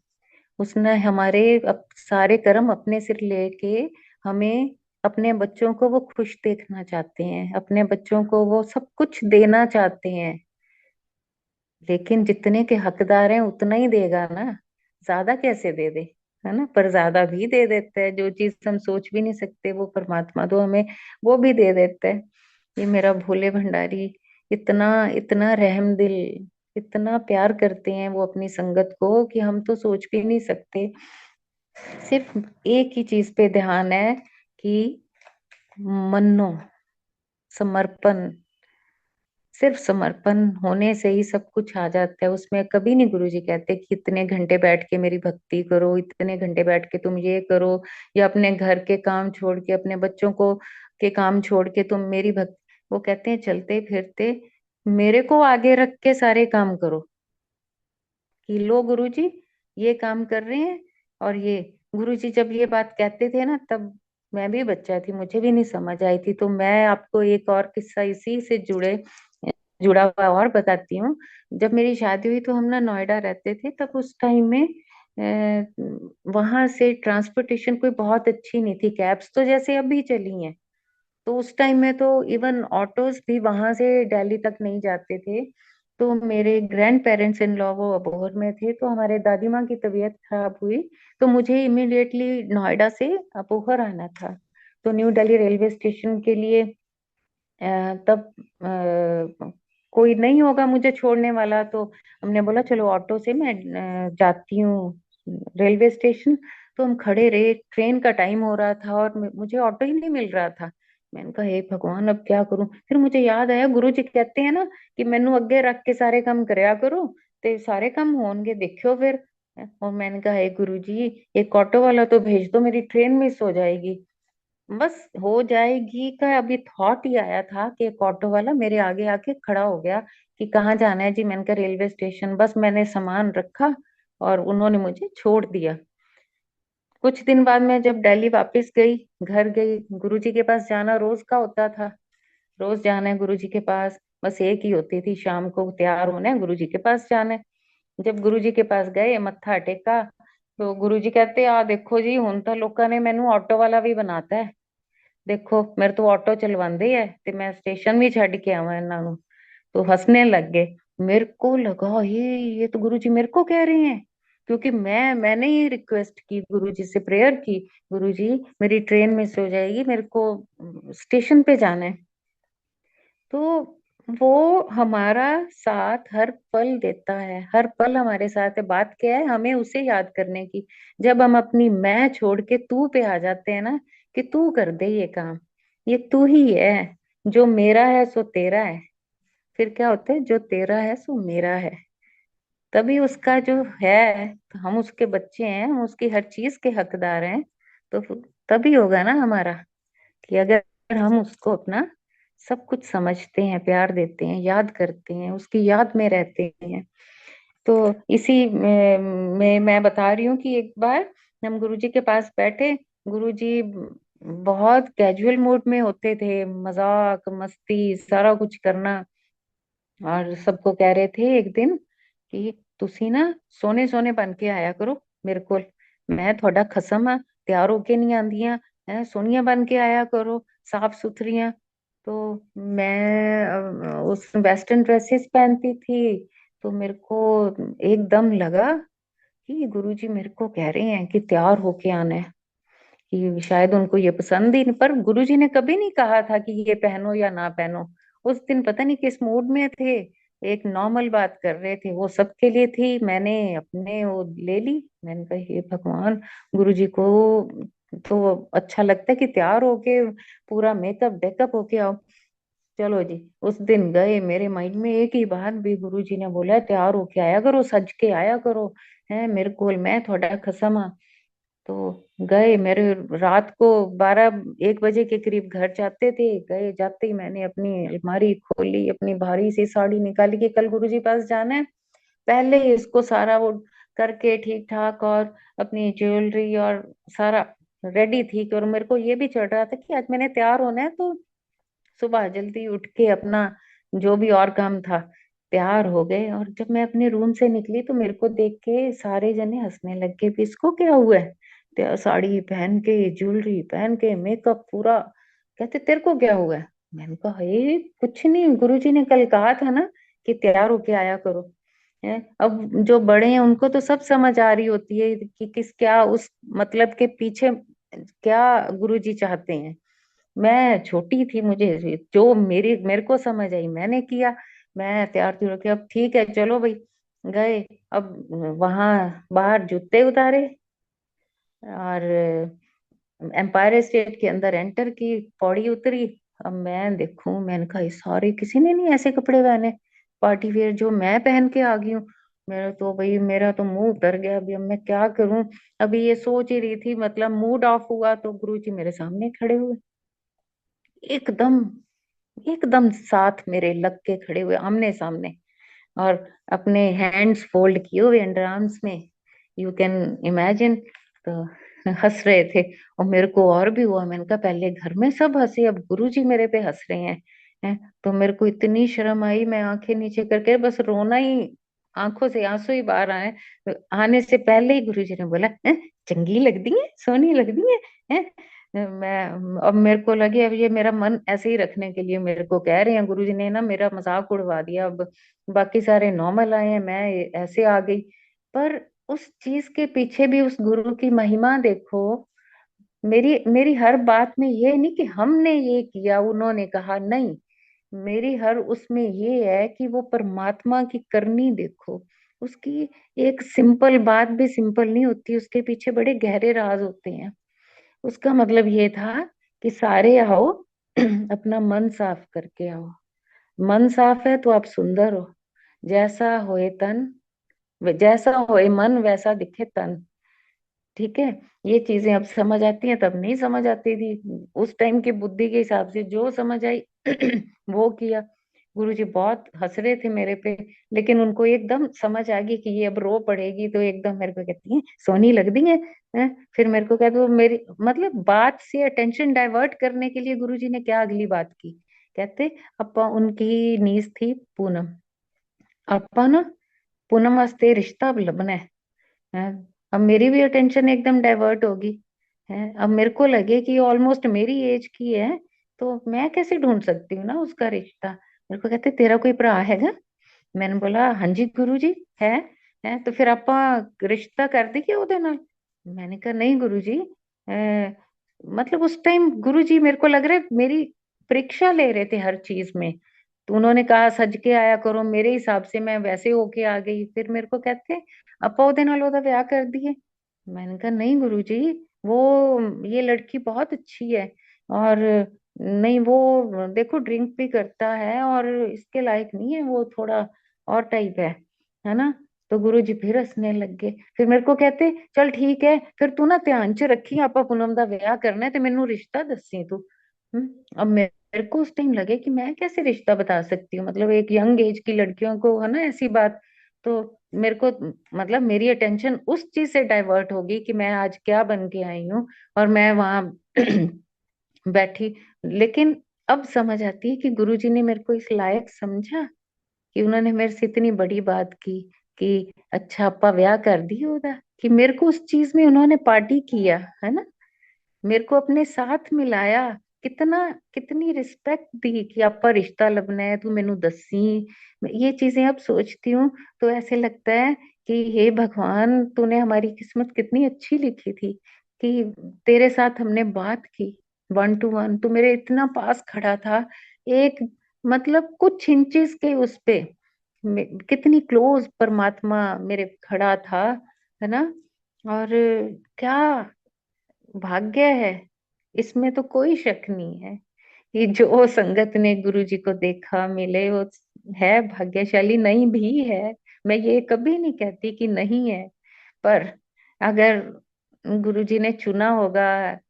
उसने हमारे सारे कर्म अपने सिर लेके हमें अपने बच्चों को वो खुश देखना चाहते हैं, अपने बच्चों को वो सब कुछ देना चाहते हैं। लेकिन जितने के हकदार हैं उतना ही देगा ना, ज्यादा कैसे दे दे। है ना, पर ज्यादा भी दे देता है, जो चीज हम सोच भी नहीं सकते वो परमात्मा तो हमें वो भी दे देता है। ये मेरा भोले भंडारी इतना इतना रहम दिल, इतना प्यार करते हैं वो अपनी संगत को कि हम तो सोच भी नहीं सकते। सिर्फ एक ही चीज पे ध्यान है कि मनो, समर्पण। सिर्फ समर्पण होने से ही सब कुछ आ जाता है। उसमें कभी नहीं गुरुजी कहते कि इतने घंटे बैठ के मेरी भक्ति करो, इतने घंटे बैठ के तुम ये करो, या अपने घर के काम छोड़ के, अपने बच्चों को के काम छोड़ के तुम मेरी भक्ति। वो कहते हैं चलते फिरते मेरे को आगे रख के सारे काम करो, कि लो गुरुजी ये काम कर रहे हैं। और ये गुरुजी जब ये बात कहते थे ना, तब मैं भी बच्चा थी, मुझे भी नहीं समझ आई थी। तो मैं आपको एक और किस्सा इसी से जुड़ा हुआ और बताती हूँ। जब मेरी शादी हुई तो हम ना नोएडा रहते थे, तब उस टाइम में वहां से ट्रांसपोर्टेशन कोई बहुत अच्छी नहीं थी, कैब्स तो जैसे अभी चली हैं। तो उस टाइम में तो इवन ऑटोज भी वहां से दिल्ली तक नहीं जाते थे। तो मेरे ग्रैंड पेरेंट्स इन लॉ वो अबोहर में थे, तो हमारे दादी माँ की तबीयत खराब हुई। तो मुझे इमिडिएटली नोएडा से अबोहर आना था। तो न्यू दिल्ली रेलवे स्टेशन के लिए तब कोई नहीं होगा मुझे छोड़ने वाला, तो हमने बोला चलो ऑटो से मैं जाती हूँ रेलवे स्टेशन। तो हम खड़े रहे, ट्रेन का टाइम हो रहा था और मुझे ऑटो ही नहीं मिल रहा था। मैंने कहा हे भगवान अब क्या करूं। फिर मुझे याद आया गुरु जी कहते हैं ना कि मैनू अगे रख के सारे काम करया करो, ते सारे काम होंगे देखियो फिर। और मैंने कहा हे गुरु जी एक ऑटो वाला तो भेज दो, मेरी ट्रेन मिस हो जाएगी। बस हो जाएगी का अभी थॉट ही आया था कि एक ऑटो वाला मेरे आगे आके खड़ा हो गया कि कहाँ जाना है जी। मैंने कहा रेलवे स्टेशन। बस मैंने सामान रखा और उन्होंने मुझे छोड़ दिया। कुछ दिन बाद मैं जब दिल्ली वापस गई, घर गई, गुरुजी के पास जाना रोज का होता था। रोज जाना है गुरुजी के पास, बस एक ही होती थी शाम को तैयार होना है गुरुजी के पास जाना है। जब गुरुजी के पास गए मत्था टेका, तो गुरुजी कहते आ देखो जी हुन तो लोगों ने मैनू ऑटो वाला भी बनाता है। देखो मेरे तो ऑटो चलवांदे है ते मैं स्टेशन भी छड़ के आवा इन्हां नू। तो हंसने लग गए। मेरे को लगा ये तो गुरुजी मेरे को कह रहे हैं, क्योंकि मैंने ही रिक्वेस्ट की गुरुजी से, प्रेयर की, गुरुजी मेरी ट्रेन मिस हो जाएगी, मेरे को स्टेशन पे जाना है। तो वो हमारा साथ हर पल देता है, हर पल हमारे साथ है। बात क्या है हमें उसे याद करने की। जब हम अपनी मैं छोड़ के तू पे आ जाते हैं ना, कि तू कर दे ये काम, ये तू ही है, जो मेरा है सो तेरा है। फिर क्या होता है जो तेरा है सो मेरा है। तभी उसका जो है, तो हम उसके बच्चे हैं, हम उसकी हर चीज के हकदार हैं। तो तभी होगा ना हमारा, कि अगर हम उसको अपना सब कुछ समझते हैं, प्यार देते हैं, याद करते हैं, उसकी याद में रहते हैं। तो इसी में मैं बता रही हूँ कि एक बार हम गुरुजी के पास बैठे। गुरुजी बहुत कैजुअल मूड में होते थे, मजाक मस्ती सारा कुछ करना। और सबको कह रहे थे एक दिन कि तुसी ना सोने सोने बन के आया करो मेरे को, मैं थोड़ा खसम हाँ, तैयार होके नहीं आंदियां है, सोनिया बन के आया करो, साफ सुथरियां। तो मैं उस वेस्टर्न ड्रेसेस पहनती थी। तो मेरे को एकदम लगा कि गुरुजी मेरे को कह रहे हैं कि तैयार होके आना है, कि शायद उनको ये पसंद ही नहीं। पर गुरुजी ने कभी नहीं कहा था कि ये पहनो या ना पहनो। उस दिन पता नहीं किस मूड में थे, एक नॉर्मल बात कर रहे थे, वो सबके लिए थी, मैंने अपने वो ले ली। मैंने कहा हे भगवान, गुरुजी को तो अच्छा लगता है कि तैयार होके पूरा मेकअप वेकअप होके आओ। चलो जी, उस दिन गए, मेरे माइंड में एक ही बात भी, गुरुजी ने बोला तैयार होके आया करो, सज के आया करो, है मेरे को मैं थोड़ा खसम हाँ। तो गए, मेरे रात को 12-1 बजे के करीब घर जाते थे। गए जाते ही मैंने अपनी अलमारी खोली, अपनी भारी सी साड़ी निकाली कि कल गुरुजी पास जाना है। पहले ही इसको सारा वो करके ठीक ठाक, और अपनी ज्वेलरी और सारा रेडी थी। और मेरे को ये भी चढ़ रहा था कि आज मैंने तैयार होना है, तो सुबह जल्दी उठ के अपना जो भी और काम था तैयार हो गए। और जब मैं अपने रूम से निकली तो मेरे को देख के सारे जने हंसने लग गए भी इसको क्या हुआ है। साड़ी पहन के, ज्वेलरी पहन के, मेकअप पूरा। कहते तेरे को क्या हुआ है? मैंने कहा हे कुछ नहीं, गुरुजी ने कल कहा था ना कि तैयार होके आया करो। है अब जो बड़े हैं उनको तो सब समझ आ रही होती है कि किस क्या उस मतलब के पीछे क्या गुरुजी चाहते हैं। मैं छोटी थी, मुझे जो मेरे को समझ आई मैंने किया। मैं तैयार थी कि अब ठीक है चलो भाई, गए। अब वहां बाहर जूते उतारे और एम्पायर स्टेट के अंदर एंटर की, पौड़ी उतरी। अब मैं देखूं, मैंने कहा ये सारे किसी ने नहीं ऐसे कपड़े पहने, पार्टी वेयर जो मैं पहन के आ गई हूँ। मेरा तो मुंह उतर गया। अभी अब मैं क्या करूं? अभी ये सोच ही रही थी, मतलब मूड ऑफ हुआ तो गुरुजी मेरे सामने खड़े हुए, एकदम एकदम साथ मेरे लग के खड़े हुए आमने सामने, और अपने हैंड्स फोल्ड किए हुए अंडर आर्म्स में, यू कैन इमेजिन। तो हंस रहे थे। और मेरे को और भी हुआ, मैंने कहा पहले घर में सब हंसे, अब गुरुजी मेरे पे हंस रहे हैं। तो मेरे को इतनी शर्म आई, मैं आंखें नीचे करके बस रोना ही, आंखों से आंसू ही बाहर आए। तो आने से पहले ही गुरुजी ने बोला, चंगी लगती है, सोनी लगती है? मैं अब मेरे को लगे अब ये मेरा मन ऐसे ही रखने के लिए मेरे को कह रहे हैं, गुरुजी ने ना मेरा मजाक उड़वा दिया। अब बाकी सारे नॉर्मल आए हैं, मैं ऐसे आ गई। पर उस चीज के पीछे भी उस गुरु की महिमा देखो। मेरी मेरी हर बात में ये नहीं कि हमने ये किया उन्होंने कहा, नहीं। मेरी हर उसमें ये है कि वो परमात्मा की करनी देखो। उसकी एक सिंपल बात भी सिंपल नहीं होती, उसके पीछे बड़े गहरे राज होते हैं। उसका मतलब ये था कि सारे आओ, अपना मन साफ करके आओ। मन साफ है तो आप सुंदर हो। जैसा होए तन, जैसा होए मन वैसा दिखे तन। ठीक है। ये चीजें अब समझ आती हैं, तब नहीं समझ आती थी। उस टाइम की बुद्धि के हिसाब से जो समझ आई वो किया। गुरुजी बहुत हंस रहे थे मेरे पे, लेकिन उनको एकदम समझ आ गई कि ये अब रो पड़ेगी, तो एकदम मेरे को कहती है सोनी लग दी है? फिर मेरे को कहते वो मेरी मतलब बात से अटेंशन डाइवर्ट करने के लिए गुरुजी ने क्या अगली बात की। कहते अपा उनकी नीस थी पूनम, अपा ना पूनम वास्ते रिश्ता लबना है। अब मेरी भी अटेंशन एकदम डाइवर्ट होगी। है अब मेरे को लगे कि ऑलमोस्ट मेरी एज की है, तो मैं कैसे ढूंढ सकती हूँ ना उसका रिश्ता। मेरे को कहते तेरा कोई भरा हैगा? मैंने बोला हाँ जी गुरु जी है। है तो फिर आपा रिश्ता कर देंगे ਉਹਦੇ ਨਾਲ? मैंने कहा नहीं गुरु जी। मतलब उस टाइम गुरु जी मेरे को लग रहा है मेरी परीक्षा ले रहे थे हर चीज में। तो उन्होंने कहा सज के आया करो, मेरे हिसाब से मैं वैसे होके आ गई। फिर मेरे को कहते आपा ਉਹਦੇ ਨਾਲ ਉਹਦਾ ਵਿਆਹ कर दिए। मैंने कहा नहीं गुरु जी, वो ये लड़की बहुत अच्छी है, और नहीं वो देखो ड्रिंक भी करता है और इसके लायक नहीं है, वो थोड़ा और टाइप है ना। तो गुरु जी फिर हंसने लग गए। फिर मेरे को कहते चल ठीक है, फिर तू ना ध्यान च रखी आपा पूनम दा विआह करना है ते मेनू रिश्ता दसी तू। अब मेरे को उस टाइम लगे कि मैं कैसे रिश्ता बता सकती हूँ, मतलब एक यंग एज की लड़कियों को है ना ऐसी बात। तो मेरे को मतलब मेरी अटेंशन उस चीज से डाइवर्ट होगी कि मैं आज क्या बन के आई हूँ, और मैं वहां बैठी। लेकिन अब समझ आती है कि गुरुजी ने मेरे को इस लायक समझा कि उन्होंने मेरे से इतनी बड़ी बात की कि अच्छा अपा ब्याह कर दिया होगा, कि मेरे को उस चीज में उन्होंने पार्टी किया है ना, मेरे को अपने साथ मिलाया। कितना कितनी रिस्पेक्ट दी कि आपका रिश्ता लबना है तू मेनू दसी। ये चीजें अब सोचती हूँ तो ऐसे लगता है कि हे भगवान तूने हमारी किस्मत कितनी अच्छी लिखी थी कि तेरे साथ हमने बात की 1 to 1, तू मेरे इतना पास खड़ा था, एक मतलब कुछ इंचेस के उस पे कितनी क्लोज परमात्मा मेरे खड़ा था, है ना। और क्या भाग्य है, इसमें तो कोई शक नहीं है कि जो संगत ने गुरु जी को देखा मिले वो है भाग्यशाली, नहीं भी है। मैं ये कभी नहीं कहती कि नहीं है, पर अगर गुरु जी ने चुना होगा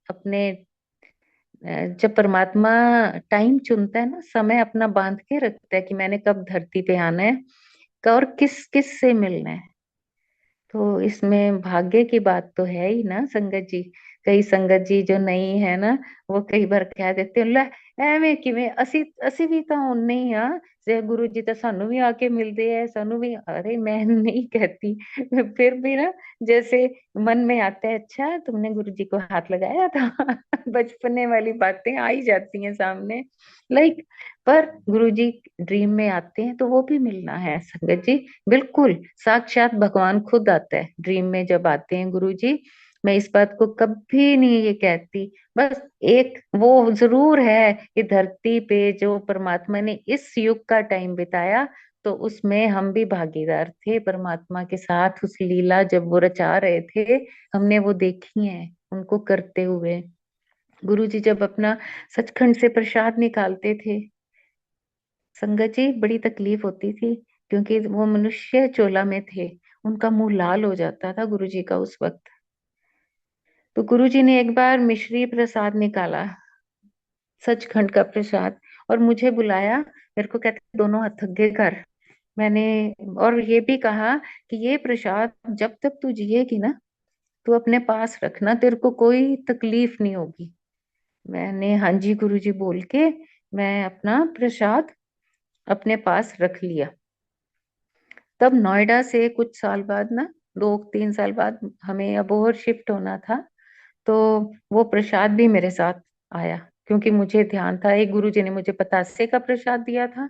अपने जब परमात्मा टाइम चुनता है ना, समय अपना बांध के रखता है कि मैंने कब धरती पे आना है, और किस किस से मिलना है। तो इसमें भाग्य की बात तो है ही ना संगत जी। कई संगत जी जो नहीं है ना, वो कई बार कह देते ਲੈ ਐਵੇਂ ਕਿਵੇਂ, ਅਸੀਂ ਅਸੀਂ भी तो उन्ने ही हाँ, जे गुरु जी तो सानू भी आके मिलते हैं, सानू भी। अरे मैं नहीं कहती, फिर भी ना, जैसे मन में आता है, अच्छा तुमने गुरु जी को हाथ लगाया था। बचपने वाली बातें आ ही जाती हैं सामने, लाइक। पर गुरु जी ड्रीम में आते हैं तो वो भी मिलना है संगत जी। बिल्कुल साक्षात भगवान खुद आता है ड्रीम में जब आते हैं गुरु जी। मैं इस बात को कभी नहीं ये कहती। बस एक वो जरूर है कि धरती पे जो परमात्मा ने इस युग का टाइम बिताया, तो उसमें हम भी भागीदार थे परमात्मा के साथ। उस लीला जब वो रचा रहे थे, हमने वो देखी है उनको करते हुए। गुरु जी जब अपना सचखंड से प्रसाद निकालते थे, संगत जी बड़ी तकलीफ होती थी, क्योंकि वो मनुष्य चोला में थे। उनका मुंह लाल हो जाता था गुरु जी का उस वक्त। तो गुरु जी ने एक बार मिश्री प्रसाद निकाला, सचखंड का प्रसाद, और मुझे बुलाया। मेरे को कहते दोनों हाथ आगे कर। मैंने और ये भी कहा कि ये प्रसाद जब तक तू जिएगी ना, तू अपने पास रखना, तेरे को कोई तकलीफ नहीं होगी। मैंने हाँ जी गुरु जी बोल के मैं अपना प्रसाद अपने पास रख लिया। तब नोएडा से कुछ साल बाद ना, 2-3 साल बाद हमें अबोहर शिफ्ट होना था। तो वो प्रसाद भी मेरे साथ आया, क्योंकि मुझे ध्यान था। एक गुरु जी ने मुझे पतासे का प्रसाद दिया था,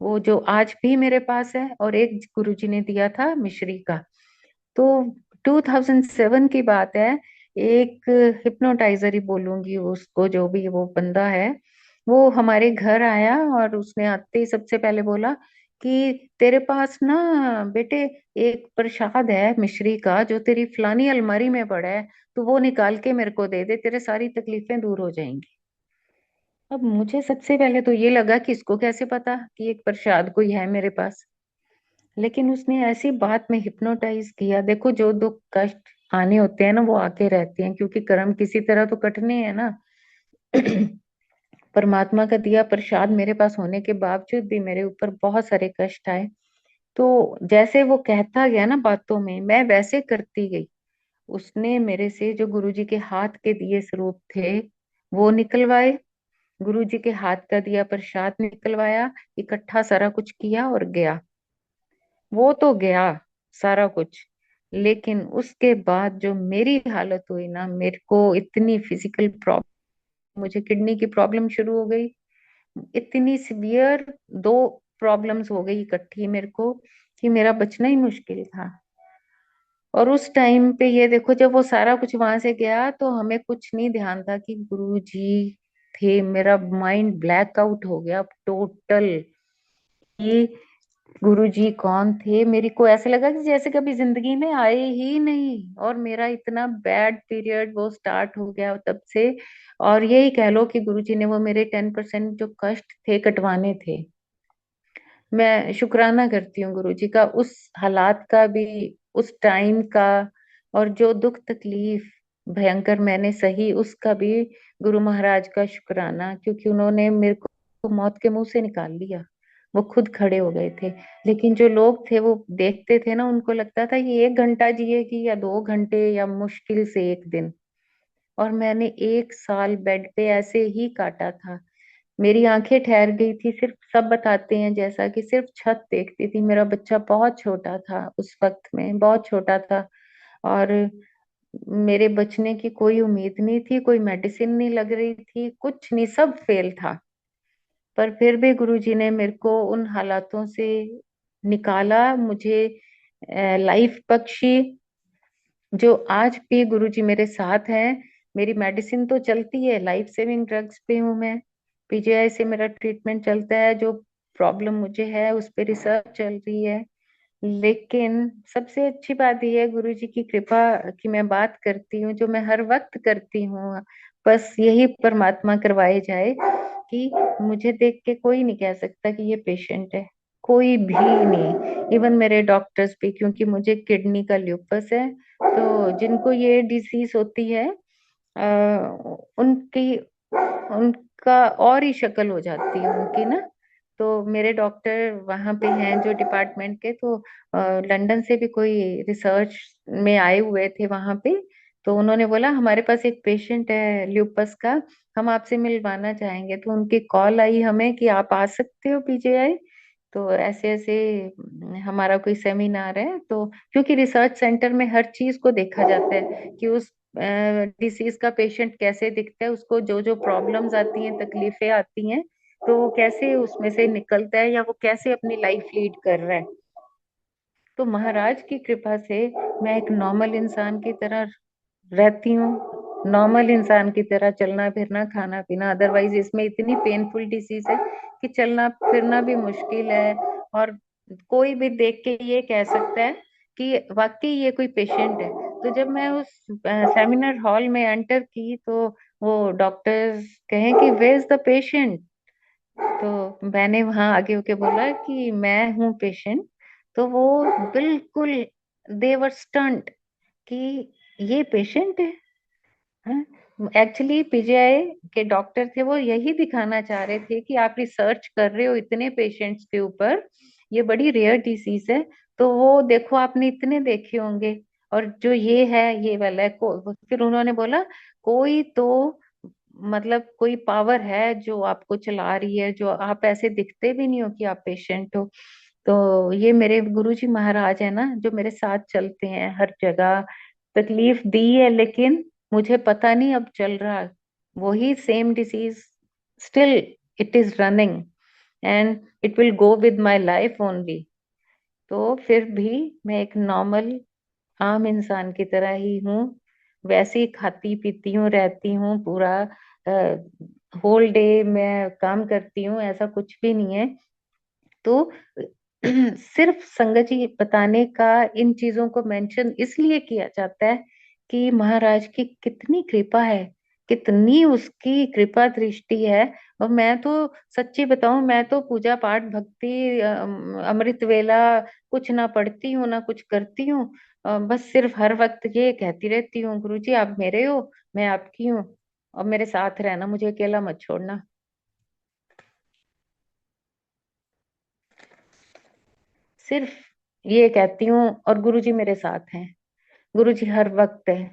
वो जो आज भी मेरे पास है, और एक गुरु जी ने दिया था मिश्री का। तो 2007 की बात है। एक हिप्नोटाइजर ही बोलूंगी उसको, जो भी वो बंदा है, वो हमारे घर आया और उसने आते ही सबसे पहले बोला कि तेरे पास ना बेटे एक प्रसाद है मिश्री का, जो तेरी फलानी अलमारी में पड़ा है, तो वो निकाल के मेरे को दे दे, तेरे सारी तकलीफें दूर हो जाएंगी। अब मुझे सबसे पहले तो ये लगा कि इसको कैसे पता कि एक प्रसाद कोई है मेरे पास। लेकिन उसने ऐसी बात में हिप्नोटाइज किया। देखो जो दुख कष्ट आने होते हैं ना, वो आके रहते हैं, क्योंकि कर्म किसी तरह तो कटने हैं ना। परमात्मा का दिया प्रसाद मेरे पास होने के बावजूद भी मेरे ऊपर बहुत सारे कष्ट आए। तो जैसे वो कहता गया ना बातों में, मैं वैसे करती गई। उसने मेरे से जो गुरुजी के हाथ के दिए स्वरूप थे वो निकलवाए, गुरुजी के हाथ का दिया प्रसाद निकलवाया, इकट्ठा सारा कुछ किया और गया। वो तो गया सारा कुछ। लेकिन उसके बाद जो मेरी हालत हुई ना, मेरे को इतनी फिजिकल प्रॉब्लम, मुझे किडनी की प्रॉब्लम शुरू हो गई। इतनी सिवियर दो प्रॉब्लम्स हो गई इकट्ठी मेरे को, कि मेरा बचना ही मुश्किल था। और उस टाइम पे ये देखो, जब वो सारा कुछ वहां से गया, तो हमें कुछ नहीं ध्यान था कि गुरु जी थे। मेरा माइंड ब्लैक आउट हो गया टोटल, कि गुरु जी कौन थे। मेरे को ऐसे लगा कि जैसे कभी जिंदगी में आए ही नहीं, और मेरा इतना बैड पीरियड वो स्टार्ट हो गया तब से। और यही कह लो कि गुरु जी ने वो मेरे 10% जो कष्ट थे कटवाने थे। मैं शुक्राना करती हूँ गुरु जी का, उस हालात का भी, उस टाइम का, और जो दुख तकलीफ भयंकर मैंने सही उसका भी गुरु महाराज का शुक्राना, क्योंकि उन्होंने मेरे को मौत के मुंह से निकाल लिया। वो खुद खड़े हो गए थे। लेकिन जो लोग थे वो देखते थे ना, उनको लगता था ये 1 घंटा जिएगी या 2 घंटे या मुश्किल से एक दिन। और मैंने 1 साल बेड पे ऐसे ही काटा था। मेरी आंखें ठहर गई थी, सिर्फ सब बताते हैं जैसा कि सिर्फ छत देखती थी। मेरा बच्चा बहुत छोटा था उस वक्त में, बहुत छोटा था। और मेरे बचने की कोई उम्मीद नहीं थी, कोई मेडिसिन नहीं लग रही थी, कुछ नहीं, सब फेल था। पर फिर भी गुरुजी ने मेरे को उन हालातों से निकाला, मुझे लाइफ बख्शी। जो आज भी गुरुजी मेरे साथ हैं। मेरी मेडिसिन तो चलती है, लाइफ सेविंग ड्रग्स पे हूँ मैं। पीजीआई से मेरा ट्रीटमेंट चलता है। जो प्रॉब्लम मुझे है उस पे रिसर्च चल रही है। लेकिन सबसे अच्छी बात यह है गुरुजी की कृपा की मैं बात करती हूँ, जो मैं हर वक्त करती हूँ। बस यही परमात्मा करवाए जाए कि मुझे देख के कोई नहीं कह सकता कि ये पेशेंट है, कोई भी नहीं। इवन मेरे डॉक्टर्स भी, क्योंकि मुझे किडनी का ल्यूपस है। तो जिनको ये डिसीज होती है, उनकी उनका और ही शक्ल हो जाती है उनकी ना। तो मेरे डॉक्टर वहां पे हैं जो डिपार्टमेंट के, तो लंदन से भी कोई रिसर्च में आए हुए थे वहां पे, तो उन्होंने बोला हमारे पास एक पेशेंट है ल्यूपस का, हम आपसे मिलवाना चाहेंगे। तो उनकी कॉल आई हमें कि आप आ सकते हो पीजीआई। तो ऐसे ऐसे हमारा कोई सेमिनार है, तो क्योंकि रिसर्च सेंटर में हर चीज को देखा जाता है कि उस डिसीज का पेशेंट कैसे दिखता है, उसको जो जो प्रॉब्लम्स आती हैं, तकलीफें आती हैं, तो वो कैसे उसमें से निकलता है या वो कैसे अपनी लाइफ लीड कर रहा है। तो महाराज की कृपा से मैं एक नॉर्मल इंसान की तरह रहती हूँ, नॉर्मल इंसान की तरह चलना फिरना खाना पीना। अदरवाइज इसमें इतनी पेनफुल डिसीज है कि चलना फिरना भी मुश्किल है। और कोई भी देख के ये कह सकता है कि वाकई ये कोई पेशेंट है। तो जब मैं उस सेमिनार हॉल में एंटर की तो वो डॉक्टर्स कहें कि वेयर इज द पेशेंट। तो मैंने वहां आगे होके बोला कि मैं हूँ पेशेंट। तो वो बिल्कुल देवर स्टंट कि ये पेशेंट है। एक्चुअली पीजीआई के डॉक्टर थे, वो यही दिखाना चाह रहे थे कि आप रिसर्च कर रहे हो इतने पेशेंट्स के ऊपर, ये बड़ी रेयर डिसीज है। तो वो देखो आपने इतने देखे होंगे, और जो ये है ये वाला है फिर उन्होंने बोला कोई तो मतलब कोई पावर है जो आपको चला रही है, जो आप ऐसे दिखते भी नहीं हो कि आप पेशेंट हो। तो ये मेरे गुरुजी महाराज है ना, जो मेरे साथ चलते हैं हर जगह। तकलीफ दी है लेकिन मुझे पता नहीं अब चल रहा, वही same disease still it is running and it will go with my life only. तो फिर भी मैं एक नॉर्मल आम इंसान की तरह ही हूँ, वैसे ही खाती पीती हूँ, रहती हूँ पूरा होल डे मैं काम करती हूँ, ऐसा कुछ भी नहीं है। तो सिर्फ संगत जी बताने का इन चीजों को मेंशन इसलिए किया जाता है कि महाराज की कितनी कृपा है, कितनी उसकी कृपा दृष्टि है। और मैं तो सच्ची बताऊं, मैं तो पूजा पाठ भक्ति अमृत वेला कुछ ना पढ़ती हूँ ना कुछ करती हूँ। बस सिर्फ हर वक्त ये कहती रहती हूँ, गुरु जी आप मेरे हो, मैं आपकी हूँ, और मेरे साथ रहना, मुझे अकेला मत छोड़ना। सिर्फ ये कहती हूँ, और गुरुजी मेरे साथ हैं, गुरुजी हर वक्त है।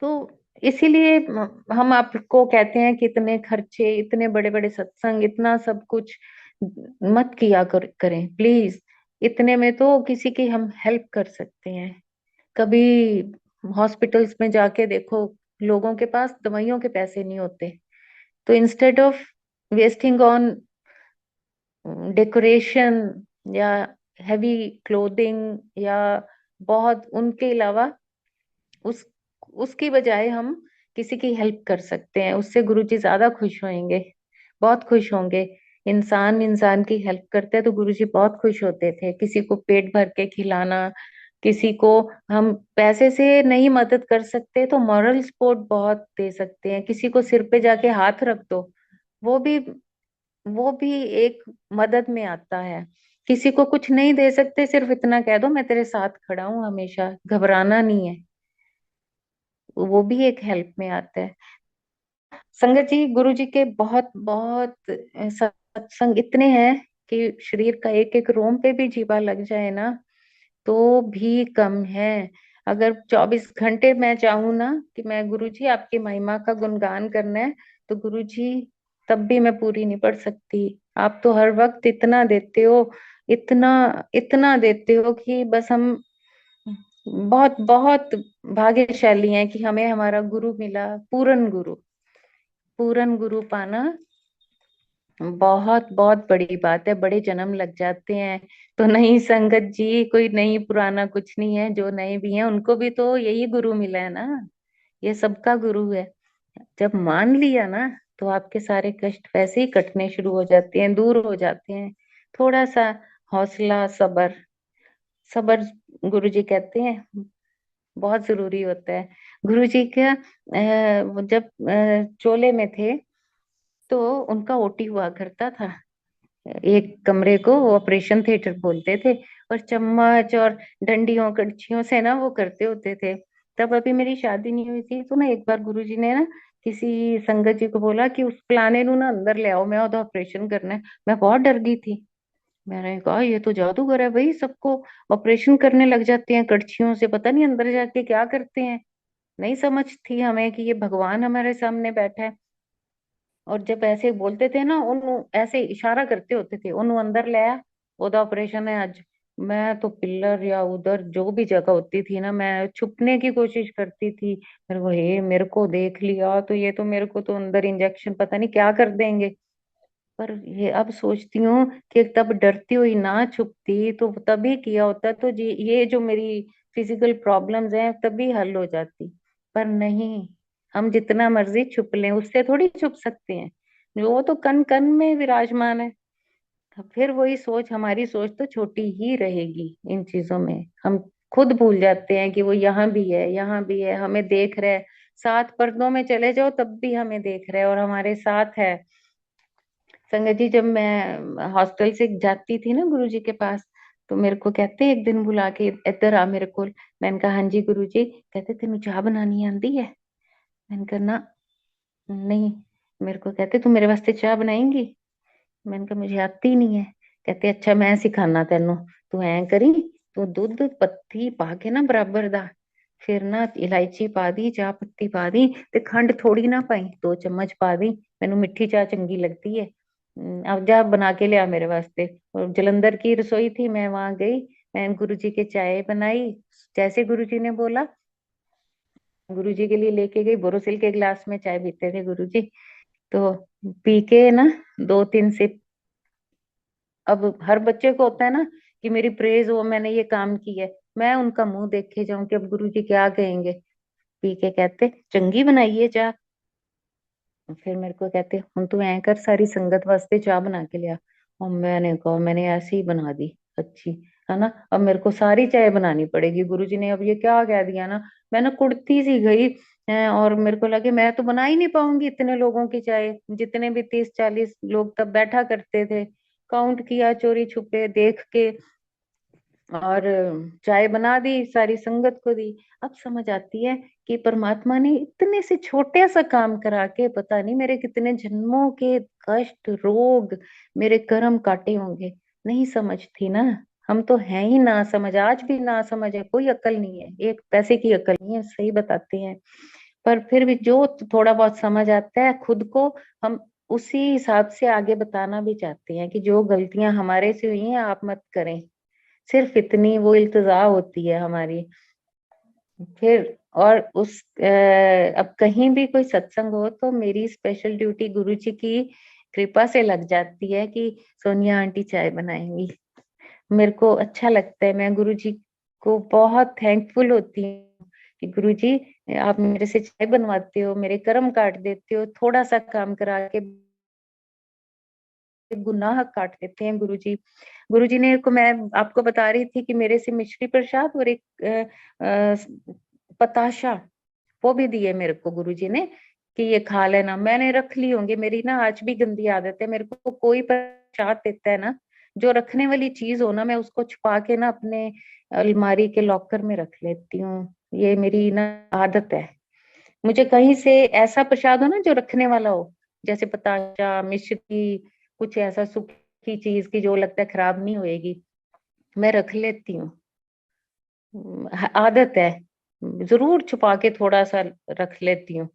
तो इसीलिए हम आपको कहते हैं कि इतने खर्चे, इतने बड़े बड़े सत्संग, इतना सब कुछ मत किया करें प्लीज। इतने में तो किसी की हम हेल्प कर सकते हैं। कभी हॉस्पिटल्स में जाके देखो, लोगों के पास दवाइयों के पैसे नहीं होते, तो instead of wasting on decoration या हैवी क्लोथिंग या बहुत उनके अलावा, उस उसकी बजाय हम किसी की हेल्प कर सकते हैं, उससे गुरुजी ज्यादा खुश होंगे, बहुत खुश होंगे। इंसान इंसान की हेल्प करते हैं तो गुरुजी बहुत खुश होते थे। किसी को पेट भर के खिलाना, किसी को हम पैसे से नहीं मदद कर सकते तो मॉरल सपोर्ट बहुत दे सकते हैं। किसी को सिर पे जाके हाथ रख दो, वो भी वो भी एक मदद में आता है। किसी को कुछ नहीं दे सकते, सिर्फ इतना कह दो मैं तेरे साथ खड़ा हूं हमेशा, घबराना नहीं है, वो भी एक हेल्प में आता है। संगत जी गुरु जी के बहुत बहुत सत्संग इतने हैं कि शरीर का एक एक रोम पे भी जीवा लग जाए ना तो भी कम है। अगर 24 घंटे मैं चाहूँ ना कि मैं गुरु जी आपकी महिमा का गुणगान करना है, तो गुरु जी तब भी मैं पूरी नहीं पढ़ सकती। आप तो हर वक्त इतना देते हो, इतना इतना देते हो कि बस हम बहुत बहुत भाग्यशाली हैं कि हमें हमारा गुरु मिला, पूरन गुरु। पूरन गुरु पाना बहुत बहुत बड़ी बात है, बड़े जन्म लग जाते हैं। तो नहीं संगत जी, कोई नहीं पुराना कुछ नहीं है, जो नए भी हैं उनको भी तो यही गुरु मिला है ना, ये सबका गुरु है। जब मान लिया ना तो आपके सारे कष्ट वैसे ही कटने शुरू हो जाते हैं, दूर हो जाते हैं। थोड़ा सा हौसला, सबर, सबर गुरु जी कहते हैं बहुत जरूरी होता है। गुरु जी का जब चोले में थे तो उनका ओटी हुआ करता था, एक कमरे को ऑपरेशन थिएटर बोलते थे, और चम्मच और डंडियों कड़छियों से ना वो करते होते थे। तब अभी मेरी शादी नहीं हुई थी, तो ना एक बार गुरुजी ने ना किसी संगत जी को बोला कि उस प्लाने नु ना अंदर ले आओ, मैं ओदा ऑपरेशन करना है। मैं बहुत डर गई थी, मैंने कहा ये तो जादूगर है भाई, सबको ऑपरेशन करने लग जाते हैं कड़छियों से, पता नहीं अंदर जाके क्या करते हैं। नहीं समझ थी हमें कि ये भगवान हमारे सामने बैठा है। और जब ऐसे बोलते थे ना, उन ऐसे इशारा करते होते थे, उन अंदर ले आ, ओदा ऑपरेशन है आज। मैं तो पिल्लर या उधर जो भी जगह होती थी ना, मैं छुपने की कोशिश करती थी। मेरे को, हे मेरे को देख लिया तो ये तो मेरे को तो अंदर इंजेक्शन पता नहीं क्या कर देंगे। पर ये अब सोचती हूँ कि तब डरती हुई ना छुपती तो तभी किया होता, तो जी ये जो मेरी फिजिकल प्रॉब्लम्स हैं तभी हल हो जाती। पर नहीं, हम जितना मर्जी छुप लें उससे थोड़ी छुप सकते हैं, वो तो कन कन में विराजमान है। तो फिर वही सोच, हमारी सोच तो छोटी ही रहेगी इन चीजों में। हम खुद भूल जाते हैं कि वो यहाँ भी है, यहाँ भी है, हमें देख रहा है। सात पर्दों में चले जाओ तब भी हमें देख रहा है और हमारे साथ है। संगत जी, जब मैं हॉस्टल से जाती थी ना गुरुजी के पास, तो मेरे को कहते एक दिन बुला के, इधर आ मेरे को। मैंने कहा हाँ जी गुरुजी। कहते तेनू चाह बनानी आंदी है? मैंने कहा ना, नहीं। मेरे को कहते तू मेरे वास्ते चाह बनाएंगी? मैंने कहा मुझे आती नहीं है। कहते अच्छा मैं सिखाना तेनू। तू ऐ करी, तू दूध पत्ती पा के ना बराबर दा, फिर ना इलायची पा दी, चाह पत्ती पा दी, ते खंड थोड़ी ना पाई, 2 चम्मच पा दी। मैनू मिठी चाह चंगी लगती है। अब जा बना के लिया मेरे वास्ते। और जलंधर की रसोई थी, मैं वहां गई। मैं गुरुजी के चाय बनाई, जैसे गुरुजी ने बोला। गुरुजी के लिए लेके गई, बोरोसिल के गिलास में चाय पीते थे गुरुजी। तो पी के ना 2-3 सिप। अब हर बच्चे को होता है ना कि मेरी प्रेज हो, मैंने ये काम की है। मैं उनका मुंह देखे जाऊं कि अब गुरुजी क्या कहेंगे। पी के कहते चंगी बनाई है चाह। फिर मेरे को कहते हम तू ऐ कर, सारी संगत वास्ते चाह बना के लिया। और मैंने कहा मैंने ऐसे ही बना दी, अच्छी है ना। अब मेरे को सारी चाय बनानी पड़ेगी, गुरुजी ने अब ये क्या कह दिया ना। मैं ना कुड़ती सी गई। और मेरे को लगे मैं तो बना ही नहीं पाऊंगी इतने लोगों की चाय, जितने भी 30-40 लोग तब बैठा करते थे। काउंट किया चोरी छुपे देख के, और चाय बना दी, सारी संगत को दी। अब समझ आती है कि परमात्मा ने इतने से छोटे सा काम करा के पता नहीं मेरे कितने जन्मों के कष्ट रोग, मेरे कर्म काटे होंगे। नहीं समझ थी ना। हम तो हैं ही ना समझ, आज भी ना समझ है, कोई अकल नहीं है, एक पैसे की अकल नहीं है, सही बताते हैं। पर फिर भी जो थोड़ा बहुत समझ आता है खुद को, हम उसी हिसाब से आगे बताना भी चाहते हैं कि जो गलतियां हमारे से हुई हैं आप मत करें। सिर्फ इतनी वो इल्तजा होती है हमारी। फिर और अब कहीं भी कोई सत्संग हो तो मेरी स्पेशल ड्यूटी गुरुजी की कृपा से लग जाती है कि सोनिया आंटी चाय बनाएंगी। मेरे को अच्छा लगता है, मैं गुरुजी को बहुत थैंकफुल होती हूँ कि गुरुजी आप मेरे से चाय बनवाते हो, मेरे कर्म काट देते हो, थोड़ा सा काम करा के गुनाह काट देते हैं गुरुजी। गुरुजी ने को मैं आपको बता रही थी कि मेरे से मिश्री प्रसाद और एक पताशा वो भी दिए मेरे को गुरुजी ने कि ये खा लेना। मैंने रख ली होंगी, मेरी ना आज भी गंदी आदत है, मेरे को कोई प्रसाद देता है ना, जो रखने वाली चीज हो ना, मैं उसको छुपा के ना अपने अलमारी के लॉकर में रख लेती हूँ। ये मेरी ना आदत है। मुझे कहीं से ऐसा प्रसाद हो ना जो रखने वाला हो, जैसे बताशा मिश्री, कुछ ऐसा सूखी चीज की जो लगता है खराब नहीं होएगी, मैं रख लेती हूँ। आदत है, जरूर छुपा के थोड़ा सा रख लेती हूँ।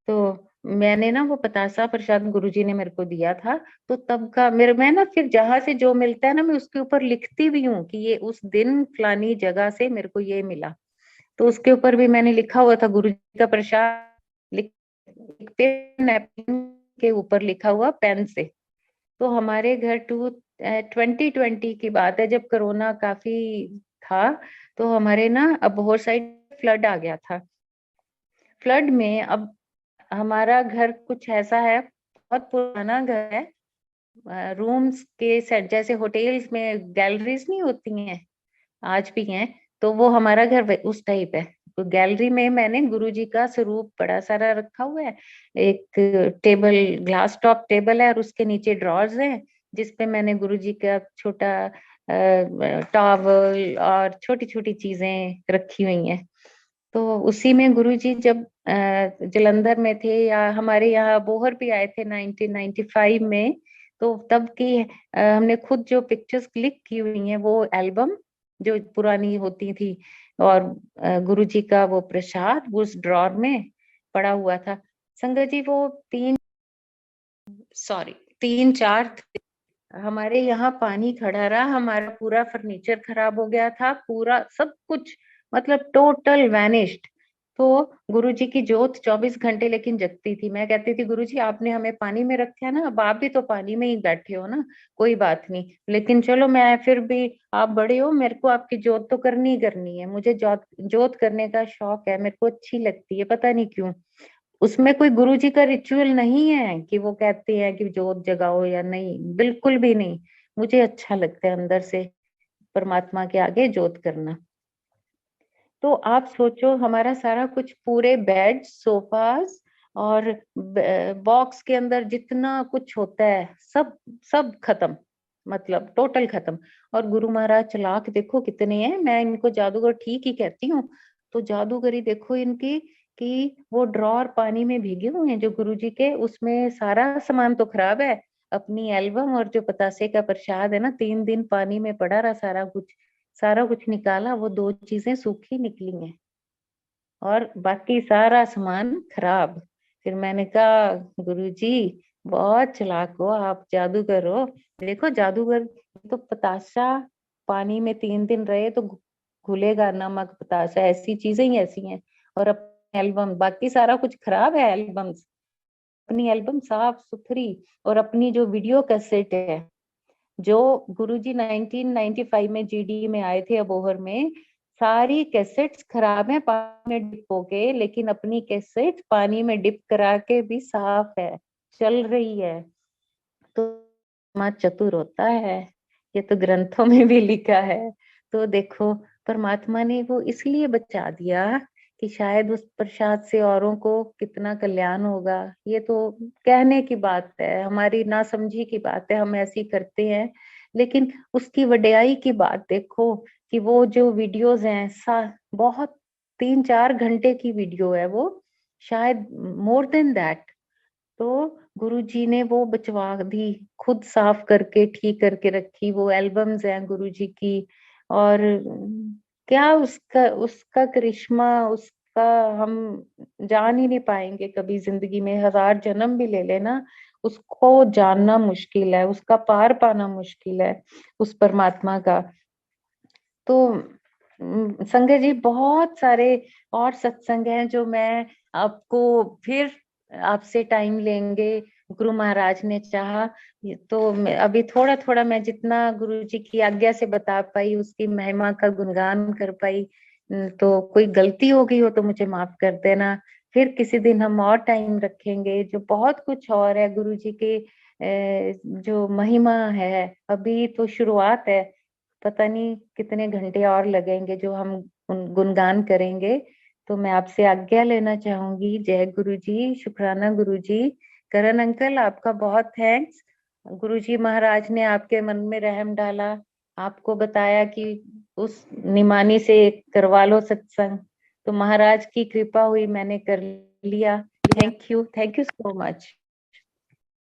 तो मैंने ना वो पतासा प्रसाद गुरुजी ने मेरे को दिया था, तो तब का मेरे, मैं ना फिर जहां से जो मिलता है ना मैं उसके ऊपर लिखती भी हूँ कि ये उस दिन फलानी जगह से मेरे को ये मिला। तो उसके ऊपर भी मैंने लिखा हुआ था गुरु जी का प्रसाद, लिख एक पेन नैपकिन के ऊपर लिखा हुआ पेन से। तो हमारे घर 2020 की बात है, जब कोरोना काफी था, तो हमारे ना अबोहर साइड फ्लड आ गया था। फ्लड में अब हमारा घर कुछ ऐसा है, बहुत पुराना घर है। रूम्स के सेट जैसे होटेल्स में गैलरीज नहीं होती हैं, आज भी हैं, तो वो हमारा घर उस टाइप है। तो गैलरी में मैंने गुरुजी का स्वरूप बड़ा सारा रखा हुआ है। एक टेबल, ग्लास टॉप टेबल है, और उसके नीचे ड्रॉर्स हैं जिसपे मैंने गुरुजी का छोटा टॉवल और छोटी छोटी चीजें रखी हुई हैं। तो उसी में गुरुजी जब जलंधर में थे या हमारे यहाँ बोहर भी आए थे 1995 में, तो तब की हमने खुद जो पिक्चर्स क्लिक की हुई हैं वो एल्बम जो पुरानी होती थी, और गुरु जी का वो प्रसाद उस ड्रॉर में पड़ा हुआ था। संगत जी वो सॉरी 3-4 हमारे यहाँ पानी खड़ा रहा, हमारा पूरा फर्नीचर खराब हो गया था, पूरा सब कुछ मतलब टोटल वैनिश्ड। तो गुरुजी की जोत 24 घंटे लेकिन जगती थी। मैं कहती थी गुरुजी आपने हमें पानी में रखा है ना, अब आप भी तो पानी में ही बैठे हो ना, कोई बात नहीं, लेकिन चलो मैं फिर भी, आप बड़े हो, मेरे को आपकी जोत तो करनी ही करनी है, मुझे जोत जोत करने का शौक है, मेरे को अच्छी लगती है, पता नहीं क्यों। उसमें कोई गुरु जी का रिचुअल नहीं है कि वो कहते हैं कि जोत जगाओ या नहीं, बिल्कुल भी नहीं। मुझे अच्छा लगता है अंदर से परमात्मा के आगे जोत करना। तो आप सोचो हमारा सारा कुछ, पूरे बेड सोफास और बॉक्स के अंदर जितना कुछ होता है सब सब खत्म, मतलब टोटल खत्म। और गुरु महाराज चालाक देखो कितने हैं, मैं इनको जादूगर ठीक ही कहती हूँ। तो जादूगरी देखो इनकी, कि वो ड्रॉर पानी में भीगे हुए हैं जो गुरु जी के, उसमें सारा सामान तो खराब है, अपनी एल्बम और जो बतासे का प्रसाद है ना, 3 दिन पानी में पड़ा रहा, सारा कुछ निकाला, वो 2 चीजें सूखी निकली हैं और बाकी सारा सामान खराब। फिर मैंने कहा गुरुजी बहुत चालाक हो आप, जादूगर हो। देखो जादूगर तो बतासा पानी में 3 दिन रहे तो घुलेगा, नमक बतासा ऐसी चीजें ही ऐसी हैं। और अपनी एल्बम, बाकी सारा कुछ खराब है, एल्बम्स, अपनी एल्बम साफ सुथरी। और अपनी जो वीडियो कैसेट है जो गुरुजी 1995 में जीडी में आए थे अबोहर में, सारी कैसेट्स खराब हैं पानी में डिप होके, लेकिन अपनी कैसेट पानी में डिप करा के भी साफ है, चल रही है। तो माँ चतुर होता है, ये तो ग्रंथों में भी लिखा है। तो देखो परमात्मा ने वो इसलिए बचा दिया कि शायद उस प्रसाद से औरों को कितना कल्याण होगा। ये तो कहने की बात है, हमारी नासमझी की बात है, हम ऐसी करते हैं। लेकिन उसकी वड्याई की बात देखो, कि वो जो वीडियोस हैं बहुत 3-4 घंटे की वीडियो है वो, शायद मोर देन दैट। तो गुरुजी ने वो बचवा दी, खुद साफ करके ठीक करके रखी, वो एल्बम्स हैं गुरुजी की। और क्या उसका उसका करिश्मा, उसका हम जान ही नहीं पाएंगे कभी, जिंदगी में 1000 जन्म भी ले लेना, उसको जानना मुश्किल है, उसका पार पाना मुश्किल है, उस परमात्मा का। तो संजय जी बहुत सारे और सत्संग हैं जो मैं आपको फिर आपसे टाइम लेंगे, गुरु महाराज ने चाहा तो अभी थोड़ा थोड़ा मैं जितना गुरु जी की आज्ञा से बता पाई, उसकी महिमा का गुणगान कर पाई। तो कोई गलती हो गई हो तो मुझे माफ कर देना। फिर किसी दिन हम और टाइम रखेंगे, जो बहुत कुछ और है गुरु जी के जो महिमा है, अभी तो शुरुआत है, पता नहीं कितने घंटे और लगेंगे जो हम गुणगान करेंगे। तो मैं आपसे आज्ञा लेना चाहूंगी। जय गुरु जी, शुक्राना गुरु जी। करण अंकल आपका बहुत थैंक्स। गुरु जी महाराज ने आपके मन में रहम डाला, आपको बताया कि उस निमानी से करवा लो सत्संग, तो महाराज की कृपा हुई, मैंने कर लिया। Thank you so much.